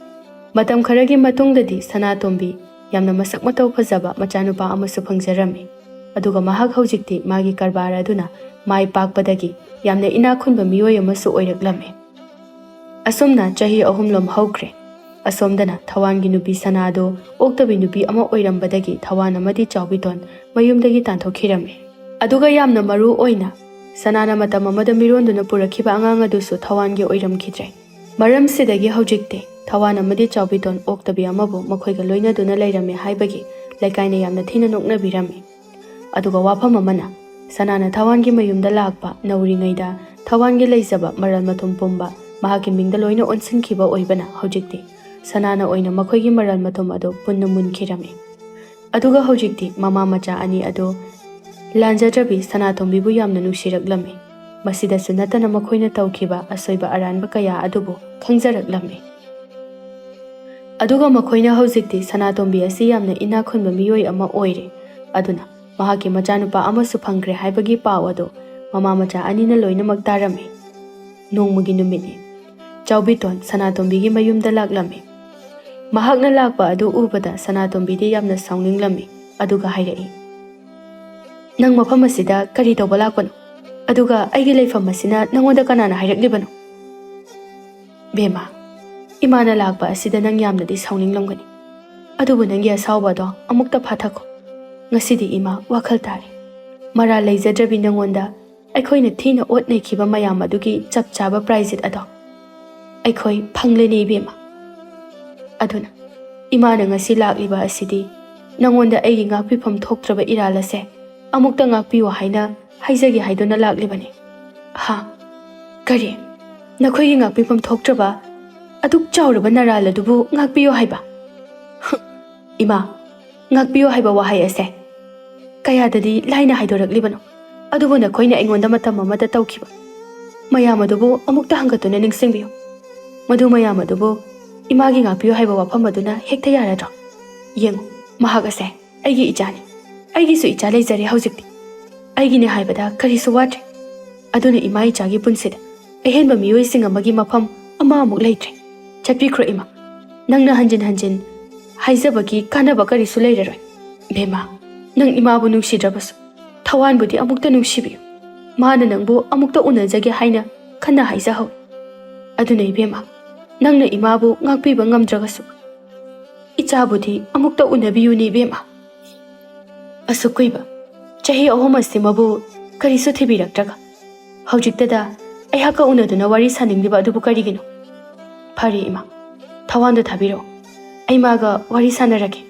ꯃꯇꯝ ꯈꯔꯒꯤ ꯃꯇꯨꯡꯗꯗꯤ ꯁꯅꯥꯇꯣꯝꯕꯤ ꯌꯥꯝꯅ ꯃꯁꯛ ꯃꯇꯧ ꯐꯖꯕ ꯃꯆꯥꯅꯨꯄꯥ ꯑꯃꯁꯨ ꯐꯪꯖꯔꯝꯃꯤ꯫ ꯑꯗꯨꯒ ꯃꯍꯥꯛ ꯍꯧꯖꯤꯛꯇꯤ ꯃꯥꯒꯤ ꯀꯔꯕꯥꯔ ꯑꯗꯨꯅ ꯃꯥꯏ ꯄꯥꯛꯄꯗꯒꯤ ꯌꯥꯝꯅ ꯏꯅꯥꯛ ꯈꯨꯟꯕ ꯃꯤꯑꯣꯏ ꯑꯃꯁꯨ ꯑꯣꯏꯔꯛꯂꯝꯃꯤ꯫ ꯑꯁꯨꯝꯅ ꯆꯍꯤ 3 ꯍꯧꯈ꯭ꯔꯦ꯫ ꯑꯁꯣꯝꯗꯅ ꯊꯋꯥꯟꯒꯤ ꯅꯨꯄꯤ ꯁꯅꯥꯗꯨ ꯑꯣꯛꯇꯕꯤ ꯅꯨꯄꯤ ꯑꯃ ꯑꯣꯏꯔꯝꯕꯗꯒꯤ ꯊꯋꯥꯟ ꯑꯃꯗꯤ ꯆꯥꯎꯕꯤꯇꯣꯟ ꯃꯌꯨꯝꯗꯒꯤ ꯇꯥꯟꯊꯣꯛꯈꯤꯔꯝꯃꯤ꯫ ꯑꯗꯨꯒ ꯌꯥꯝꯅ ꯃꯔꯨ ꯑꯣꯏꯅ ꯁꯅꯥꯅ ꯃꯇꯝ ꯑꯃꯗ ꯃꯤꯔꯣꯟꯗꯨꯅ ꯄꯨꯔꯛꯈꯤꯕ ꯑꯉꯥꯡ ꯑꯗꯨꯁꯨ ꯊꯋꯥꯟꯒꯤ ꯑꯣꯏꯔꯝꯈꯤꯗ꯭ꯔꯦ꯫ ꯃꯔꯝꯁꯤꯗꯒꯤ ꯍꯧꯖꯤꯛꯇꯤ ꯊꯋꯥꯟ ꯑꯃꯗꯤ ꯆꯥꯎꯕꯤꯇꯣꯟ ꯑꯣꯛꯇꯕꯤ ꯑꯃꯕꯨ ꯃꯈꯣꯏꯒ ꯂꯣꯏꯅꯗꯨꯅ ꯂꯩꯔꯝꯃꯦ ꯍꯥꯏꯕꯒꯤ ꯂꯩꯀꯥꯏꯅ ꯌꯥꯝꯅ ꯊꯤꯅ ꯅꯣꯛꯅꯕꯤꯔꯝꯃꯤ꯫ ꯑꯗꯨꯒ ꯋꯥꯐꯝ ꯑꯃꯅ ꯁꯅꯥꯅ ꯊꯋꯥꯟꯒꯤ ꯃꯌꯨꯝꯗ ꯂꯥꯛꯄ ꯅꯧꯔꯤꯉꯩꯗ ꯊꯋꯥꯟꯒꯤ ꯂꯩꯖꯕ ꯃꯔꯜ ꯃꯊꯨꯝ ꯄꯨꯝꯕ ꯃꯍꯥꯛꯀꯤ ꯃꯤꯡꯗ ꯂꯣꯏꯅ ꯑꯣꯟꯁꯤꯟꯈꯤꯕ ꯑꯣꯏꯕꯅ ꯍꯧꯖꯤꯛꯇꯤ ꯁꯅꯥꯅ ꯑꯣꯏꯅ ꯃꯈꯣꯏꯒꯤ ꯃꯔꯜ ꯃꯊꯨꯝ ꯑꯗꯨ ꯄꯨꯟꯅ ꯃꯨꯟꯈꯤꯔꯝꯃꯤ꯫ ꯑꯗꯨꯒ ꯍꯧꯖꯤꯛꯇꯤ ꯃꯃꯥ ꯃꯆꯥ ꯑꯅꯤ ꯑꯗꯨ ꯂꯥꯟꯖꯗ꯭ꯔꯕꯤ ꯁꯅꯥꯇꯣꯝꯕꯤꯕꯨ ꯌꯥꯝꯅ ꯅꯨꯡꯁꯤꯔꯛꯂꯝꯃꯤ꯫ ꯃꯁꯤꯗꯁꯨ ꯅꯠꯇꯅ ꯃꯈꯣꯏꯅ ꯇꯧꯈꯤꯕ ꯑꯁꯣꯏꯕ ꯑꯔꯥꯟꯕ ꯀꯌꯥ ꯑꯗꯨꯕꯨ ꯈꯪꯖꯔꯛꯂꯝꯃꯤ꯫ ꯑꯗꯨꯒ ꯃꯈꯣꯏꯅ ꯍꯧꯖꯤꯛꯇꯤ ꯁꯅꯥꯇꯣꯝꯕꯤ ꯑꯁꯤ ꯌꯥꯝꯅ ꯏꯅꯥꯛ ꯈꯨꯟꯕ ꯃꯤꯑꯣꯏ ꯑꯃ ꯑꯣꯏꯔꯦ꯫ ꯑꯗꯨꯅ ꯃꯍꯥꯛꯀꯤ ꯃꯆꯥꯅꯨꯄꯥ ꯑꯃꯁꯨ ꯐꯪꯈ꯭ꯔꯦ ꯍꯥꯏꯕꯒꯤ ꯄꯥꯎ ꯑꯗꯨ ꯃꯃꯥ ꯃꯆꯥ ꯑꯅꯤꯅ ꯂꯣꯏꯅꯃꯛ ꯇꯥꯔꯝꯃꯤ꯫ ꯅꯣꯡꯃꯒꯤ ꯅꯨꯃꯤꯠꯅꯤ꯫ ꯆꯥꯎꯕꯤꯇꯣꯟ ꯁꯅꯥꯇꯣꯝꯕꯤꯒꯤ ꯃꯌꯨꯝꯗ ꯂꯥꯛꯂꯝꯃꯤ꯫ ꯃꯍꯥꯛꯅ ꯂꯥꯛꯄ ꯑꯗꯨ ꯎꯕꯗ ꯁꯅꯥꯇꯣꯝꯕꯤꯗꯤ ꯌꯥꯝꯅ ꯁꯥꯎꯅꯤꯡꯂꯝꯃꯤ ꯑꯗꯨꯒ ꯍꯥꯏꯔꯛꯏ, "ꯅꯪ ꯃꯐꯝ ꯑꯁꯤꯗ ꯀꯔꯤ ꯇꯧꯕ ꯂꯥꯛꯄꯅꯣ? ꯑꯗꯨꯒ ꯑꯩꯒꯤ ꯂꯩꯐꯝ ꯑꯁꯤꯅ ꯅꯪꯉꯣꯟꯗ ꯀꯅꯥꯅ ꯍꯥꯏꯔꯛꯂꯤꯕꯅꯣ?" "ꯕꯦꯝꯃ, ꯏꯃꯥꯅ ꯂꯥꯛꯄ ꯑꯁꯤꯗ ꯅꯪ ꯌꯥꯝꯅꯗꯤ ꯁꯥꯎꯅꯤꯡꯂꯝꯒꯅꯤ꯫ ꯑꯗꯨꯕꯨ ꯅꯪꯒꯤ ꯑꯁꯥꯎꯕꯗꯣ ꯑꯃꯨꯛꯇ ꯐꯥꯊꯈꯣ꯫ ꯉꯁꯤꯗꯤ ꯏꯃꯥ ꯋꯥꯈꯜ ꯇꯥꯔꯦ꯫ ꯃꯔꯥꯜ ꯂꯩꯖꯗ꯭ꯔꯕꯤ ꯅꯪꯉꯣꯟꯗ ꯑꯩꯈꯣꯏꯅ ꯊꯤꯅ ꯑꯣꯠ ꯅꯩꯈꯤꯕ ꯃꯌꯥꯝ ꯑꯗꯨꯒꯤ ꯆꯞ ꯆꯥꯕ ꯄ꯭ꯔꯥꯏꯖꯤꯠ ꯑꯗꯣ ꯑꯩꯈꯣꯏ ꯐꯪꯂꯅꯤ ꯏꯕꯦꯝꯃ꯫ ꯑꯗꯨꯅ ꯏꯃꯥꯅ ꯉꯁꯤ ꯂꯥꯛꯂꯤꯕ ꯑꯁꯤꯗꯤ ꯅꯪꯉꯣꯟꯗ ꯑꯩꯒꯤ ꯉꯥꯛꯄꯤꯐꯝ ꯊꯣꯛꯇ꯭ꯔꯕ ꯏꯔꯥꯜ ꯑꯁꯦ ꯑꯃꯨꯛꯇ ꯉꯥꯛꯄꯤꯌꯨ ꯍꯥꯏꯅ ꯍꯥꯏꯖꯒꯦ ꯍꯥꯏꯗꯨꯅ ꯂꯥꯛꯂꯤꯕꯅꯤ." "ꯍꯥ? ꯀꯔꯤ? ꯅꯈꯣꯏꯒꯤ ꯉꯥꯛꯄꯤꯐꯝ ꯊꯣꯛꯇ꯭ꯔꯕ ꯑꯗꯨꯛ ꯆꯥꯎꯔꯕ ꯅꯔꯥꯜ ꯑꯗꯨꯕꯨ ꯉꯥꯛꯄꯤꯌꯨ ꯍꯥꯏꯕ? ꯏꯃꯥ, ꯉꯥꯛꯄꯤꯌꯨ ꯍꯥꯏꯕ ꯋꯥꯍꯩ ꯑꯁꯦ ꯀꯌꯥꯗꯗꯤ ꯂꯥꯏꯅ ꯍꯥꯏꯗꯣꯔꯛꯂꯤꯕꯅꯣ꯫ ꯑꯗꯨꯕꯨ ꯅꯈꯣꯏꯅ ꯑꯩꯉꯣꯟꯗ ꯃꯇꯝ ꯑꯃꯗ ꯇꯧꯈꯤꯕ ꯃꯌꯥꯝ ꯑꯗꯨꯕꯨ ꯑꯃꯨꯛꯇ ꯍꯪꯒꯠꯇꯨꯅ ꯅꯤꯡꯁꯤꯡꯕꯤꯌꯨ꯫ ꯃꯗꯨ ꯃꯌꯥꯝ ꯑꯗꯨꯕꯨ ꯏꯃꯥꯒꯤ ꯉꯥꯛꯄꯤꯌꯨ ꯍꯥꯏꯕ ꯋꯥꯐꯝ ꯑꯗꯨꯅ ꯍꯦꯛꯇ ꯌꯥꯔꯗ꯭ꯔꯣ? ꯌꯦꯡꯉꯨ, ꯃꯍꯥꯛ ꯑꯁꯦ ꯑꯩꯒꯤ ꯏꯆꯥꯅꯤ꯫ ꯑꯩꯒꯤꯁꯨ ꯏꯆꯥ ꯂꯩꯖꯔꯦ ꯍꯧꯖꯤꯛꯇꯤ꯫ ꯑꯩꯒꯤꯅꯦ ꯍꯥꯏꯕꯗ ꯀꯔꯤꯁꯨ ꯋꯥꯠꯇ꯭ꯔꯦ꯫ ꯑꯗꯨꯅ ꯏꯃꯥ ꯏꯆꯥꯒꯤ ꯄꯨꯟꯁꯤꯗ ꯑꯍꯦꯟꯕ ꯃꯤꯑꯣꯏꯁꯤꯡ ꯑꯃꯒꯤ ꯃꯐꯝ ꯑꯃꯃꯨꯛ ꯂꯩꯇ꯭ꯔꯦ꯫ ꯆꯠꯄꯤꯈ꯭ꯔꯣ ꯏꯃꯥ꯫ ꯅꯪꯅ ꯍꯟꯖꯤꯟ ꯍꯟꯖꯤन ꯍꯥꯏꯖꯕꯒꯤ ꯀꯥꯟꯅꯕ ꯀꯔꯤꯁꯨ ꯂꯩꯔꯔꯣꯏ꯫ ꯕꯦꯝꯃ, ꯅꯪ ꯏꯃꯥꯕꯨ ꯅꯨꯡꯁꯤꯗ꯭ꯔꯕꯁꯨ ꯊꯋꯥꯟꯕꯨꯗꯤ ꯑꯃꯨꯛꯇ ꯅꯨꯡꯁꯤꯕꯤꯌꯨ꯫ ꯃꯥꯅ ꯅꯪꯕꯨ ꯑꯃꯨꯛꯇ ꯎꯅꯖꯒꯦ ꯍꯥꯏꯅ ꯈꯟꯅ ꯍꯥꯏꯖꯍꯧꯏ꯫ ꯑꯗꯨꯅ ꯏꯕꯦꯝꯃ, ꯅꯪꯅ ꯏꯃꯥꯕꯨ ꯉꯥꯛꯄꯤꯕ ꯉꯝꯗ꯭ꯔꯒꯁꯨ ꯏꯆꯥꯕꯨꯗꯤ ꯑꯃꯨꯛꯇ ꯎꯅꯕꯤꯌꯨꯅꯤ ꯏꯕꯦꯝꯃ꯫ ꯑꯁꯨꯛ ꯀꯨꯏꯕ ꯆꯍꯤ 3 ꯑꯁꯤꯃꯕꯨ ꯀꯔꯤꯁꯨ ꯊꯤꯕꯤꯔꯛꯇ꯭ꯔꯒ ꯍꯧꯖꯤꯛꯇꯗ ꯑꯩꯍꯥꯛꯀ ꯎꯅꯗꯨꯅ ꯋꯥꯔꯤ ꯁꯥꯅꯤꯡꯂꯤꯕ ꯑꯗꯨꯕꯨ ꯀꯔꯤꯒꯤꯅꯣ? ꯐꯔꯦ ꯏꯃꯥ, ꯊꯋꯥꯟꯗꯣ ꯊꯥꯕꯤꯔꯛꯑꯣ꯫ ꯑꯩ ꯃꯥꯒ ꯋꯥꯔꯤ ꯁꯥꯅꯔꯒꯦ."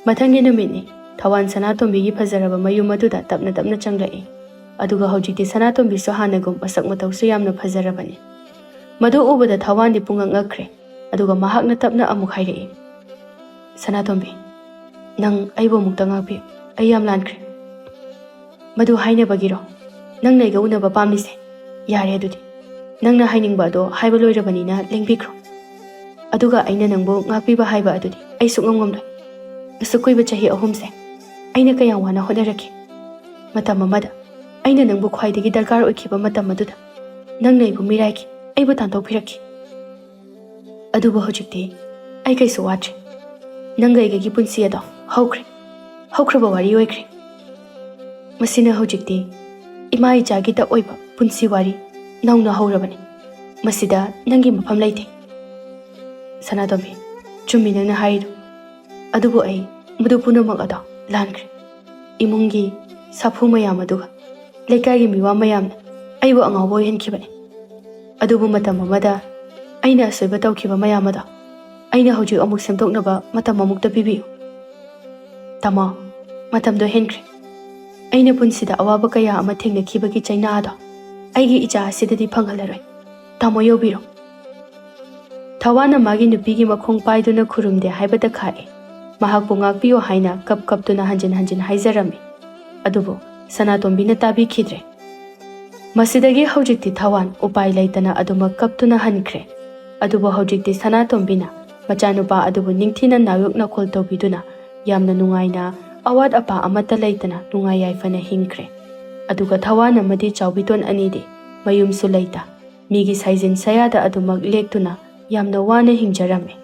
ꯃꯊꯪꯒꯤ ꯅꯨꯃꯤꯠꯅꯤ꯫ ꯊꯋꯥꯟ ꯁꯅꯥꯇꯣꯝꯕꯤꯒꯤ ꯐꯖꯔꯕ ꯃꯌꯨꯝ ꯑꯗꯨꯗ ꯇꯞꯅ ꯇꯞꯅ ꯆꯪꯂꯛꯏ꯫ ꯑꯗꯨꯒ ꯍꯧꯖꯤꯛꯇꯤ ꯁꯅꯥꯇꯣꯝꯕꯤꯁꯨ ꯍꯥꯟꯅꯒꯨꯝ ꯃꯁꯛ ꯃꯇꯧꯁꯨ ꯌꯥꯝꯅ ꯐꯖꯔꯕꯅꯤ꯫ ꯃꯗꯨ ꯎꯕꯗ ꯊꯋꯥꯟꯗꯤ ꯄꯨꯡꯉꯛ ꯉꯛꯈ꯭ꯔꯦ꯫ ꯑꯗꯨꯒ ꯃꯍꯥꯛꯅ ꯇꯞꯅ ꯑꯃꯨꯛ ꯍꯥꯏꯔꯛꯏ, "ꯁꯅꯥꯇꯣꯝꯕꯤ, ꯅꯪ ꯑꯩꯕꯨ ꯑꯃꯨꯛꯇ ꯉꯥꯛꯄꯤꯌꯨ꯫ ꯑꯩ ꯌꯥꯝ ꯂꯥꯟꯈ꯭ꯔꯦ." "ꯃꯗꯨ ꯍꯥꯏꯅꯕꯒꯤꯔꯣ ꯅꯪꯅ ꯑꯩꯒ ꯎꯅꯕ ꯄꯥꯝꯂꯤꯁꯦ?" ꯌꯥꯔꯦ ꯑꯗꯨꯗꯤ ꯅꯪꯅ ꯍꯥꯏꯅꯤꯡꯕ ꯑꯗꯣ ꯍꯥꯏꯕ ꯂꯣꯏꯔꯕꯅꯤꯅ ꯂꯦꯡꯕꯤꯈ꯭ꯔꯣ ꯑꯗꯨꯒ ꯑꯩꯅ ꯅꯪꯕꯨ ꯉꯥꯛꯄꯤꯕ ꯍꯥꯏꯕ ꯑꯗꯨꯗꯤ ꯑꯩ ꯁꯨꯛꯉꯝ ꯉꯝꯂꯣꯏ ꯑꯁꯨꯛ ꯀꯨꯏꯕ ꯆꯍꯤ 3ꯁꯦ ꯑꯩꯅ ꯀꯌꯥꯝ ꯋꯥꯅ ꯍꯣꯠꯅꯔꯛꯈꯤ ꯃꯇꯝ ꯑꯃꯗ ꯑꯩꯅ ꯅꯪꯕꯨ ꯈ꯭ꯋꯥꯏꯗꯒꯤ ꯗꯔꯀꯥꯔ ꯑꯣꯏꯈꯤꯕ ꯃꯇꯝ ꯑꯗꯨꯗ ꯅꯪꯅ ꯑꯩꯕꯨ ꯃꯤꯔꯥꯏꯈꯤ ꯑꯩꯕꯨ ꯇꯥꯟꯊꯣꯛꯄꯤꯔꯛꯈꯤ ꯑꯗꯨꯕꯨ ꯍꯧꯖꯤꯛꯇꯤ ꯑꯩ ꯀꯩꯁꯨ ꯋꯥꯗ꯭ꯔꯦ ꯅꯪꯒ ꯑꯩꯒꯒꯤ ꯄꯨꯟꯁꯤ ꯑꯗꯣ ꯍꯧꯈ꯭ꯔꯕ ꯋꯥꯔꯤ ꯑꯣꯏꯈ꯭ꯔꯦ ꯃꯁꯤꯅ ꯍꯧꯖꯤꯛꯇꯤ ꯏꯃꯥ ꯏꯆꯥꯒꯤꯇ ꯑꯣꯏꯕ ꯄꯨꯟꯁꯤ ꯋꯥꯔꯤ ꯅꯧꯅ ꯍꯧꯔꯕꯅꯤ ꯃꯁꯤꯗ ꯅꯪꯒꯤ ꯃꯐꯝ ꯂꯩꯇꯦ ꯁꯅꯥꯇꯣꯝꯕꯤ ꯆꯨꯝꯃꯤ ꯅꯪꯅ ꯍꯥꯏꯔꯤꯗꯣ ꯑꯗꯨꯕꯨ ꯑꯩ ꯃꯗꯨ ꯄꯨꯝꯅꯃꯛ ꯑꯗꯣ ꯂꯥꯟꯈ꯭ꯔꯦ ꯏꯃꯨꯡꯒꯤ ꯁꯥꯐꯨ ꯃꯌꯥꯝ ꯑꯗꯨꯒ ꯂꯩꯀꯥꯏꯒꯤ ꯃꯤꯋꯥ ꯃꯌꯥꯝꯅ ꯑꯩꯕꯨ ꯑꯉꯥꯎꯕ ꯑꯣꯏꯍꯟꯈꯤꯕꯅꯤ ꯑꯗꯨꯕꯨ ꯃꯇꯝ ꯑꯃꯗ ꯑꯩꯅ ꯑꯁꯣꯏꯕ ꯇꯧꯈꯤꯕ ꯃꯌꯥꯝ ꯑꯗꯣ ꯑꯩꯅ ꯍꯧꯖꯤꯛ ꯑꯃꯨꯛ ꯁꯦꯝꯗꯣꯛꯅꯕ ꯃꯇꯝ ꯑꯃꯨꯛꯇ ꯄꯤꯕꯤꯌꯨ ꯇꯥꯃꯣ ꯃꯇꯝꯗꯣ ꯍꯦꯟꯈ꯭ꯔꯦ ꯑꯩꯅ ꯄꯨꯟꯁꯤꯗ ꯑꯋꯥꯕ ꯀꯌꯥ ꯑꯃ ꯊꯦꯡꯅꯈꯤꯕꯒꯤ ꯆꯩꯅꯥ ꯑꯗꯣ ꯑꯩꯒꯤ ꯏꯆꯥ ꯑꯁꯤꯗꯗꯤ ꯐꯪꯍꯜꯂꯔꯣꯏ ꯇꯥꯃꯣ ꯌꯧꯕꯤꯔꯣ ꯊꯋꯥꯟꯅ ꯃꯥꯒꯤ ꯅꯨꯄꯤꯒꯤ ꯃꯈꯣꯡ ꯄꯥꯏꯗꯨꯅ ꯈꯨꯔꯨꯝꯗꯦ ꯍꯥꯏꯕꯇ ꯈꯥꯛꯏ ꯃꯍꯥꯛꯄꯨ ꯉꯥꯛꯄꯤꯌꯨ ꯍꯥꯏꯅ ꯀꯞꯇꯨꯅ ꯍꯟꯖꯤꯟ ꯍꯟꯖꯤꯟ ꯍꯥꯏꯖꯔꯝꯃꯤ ꯑꯗꯨꯕꯨ ꯁꯅꯥꯇꯣꯝꯕꯤꯅ ꯇꯥꯕꯤꯈꯤꯗ꯭ꯔꯦ ꯃꯁꯤꯗꯒꯤ ꯍꯧꯖꯤꯛꯇꯤ ꯊꯋꯥꯟ ꯎꯄꯥꯏ ꯂꯩꯇꯅ ꯑꯗꯨꯃꯛ ꯀꯞꯇꯨꯅ ꯍꯟꯈ꯭ꯔꯦ ꯑꯗꯨꯕꯨ ꯍꯧꯖꯤꯛꯇꯤ ꯁꯅꯥꯇꯣꯝꯕꯤꯅ ꯃꯆꯥꯅꯨꯄꯥ ꯑꯗꯨꯕꯨ ꯅꯤꯡꯊꯤꯅ ꯅꯥꯌꯣꯛ ꯅꯈꯣꯜ ꯇꯧꯕꯤꯗꯨꯅ ꯌꯥꯝꯅ ꯅꯨꯡꯉꯥꯏꯅ ꯑꯋꯥꯠ ꯑꯄꯥ ꯑꯃꯠꯇ ꯂꯩꯇꯅ ꯅꯨꯡꯉꯥꯏ ꯌꯥꯏꯐꯅ ꯍꯤꯡꯈ꯭ꯔꯦ ꯑꯗꯨꯒ ꯊꯋꯥꯟ ꯑꯃꯗꯤ ꯆꯥꯎꯕꯤꯇꯣꯟ ꯑꯅꯤꯗꯤ ꯃꯌꯨꯝꯁꯨ ꯂꯩꯇ ꯃꯤꯒꯤ ꯁꯥꯏꯖꯤꯟ ꯁꯌꯥꯗ ꯑꯗꯨꯃꯛ ꯂꯦꯛꯇꯨꯅ ꯌꯥꯝꯅ ꯋꯥꯅ ꯍꯤꯡꯖꯔꯝꯃꯤ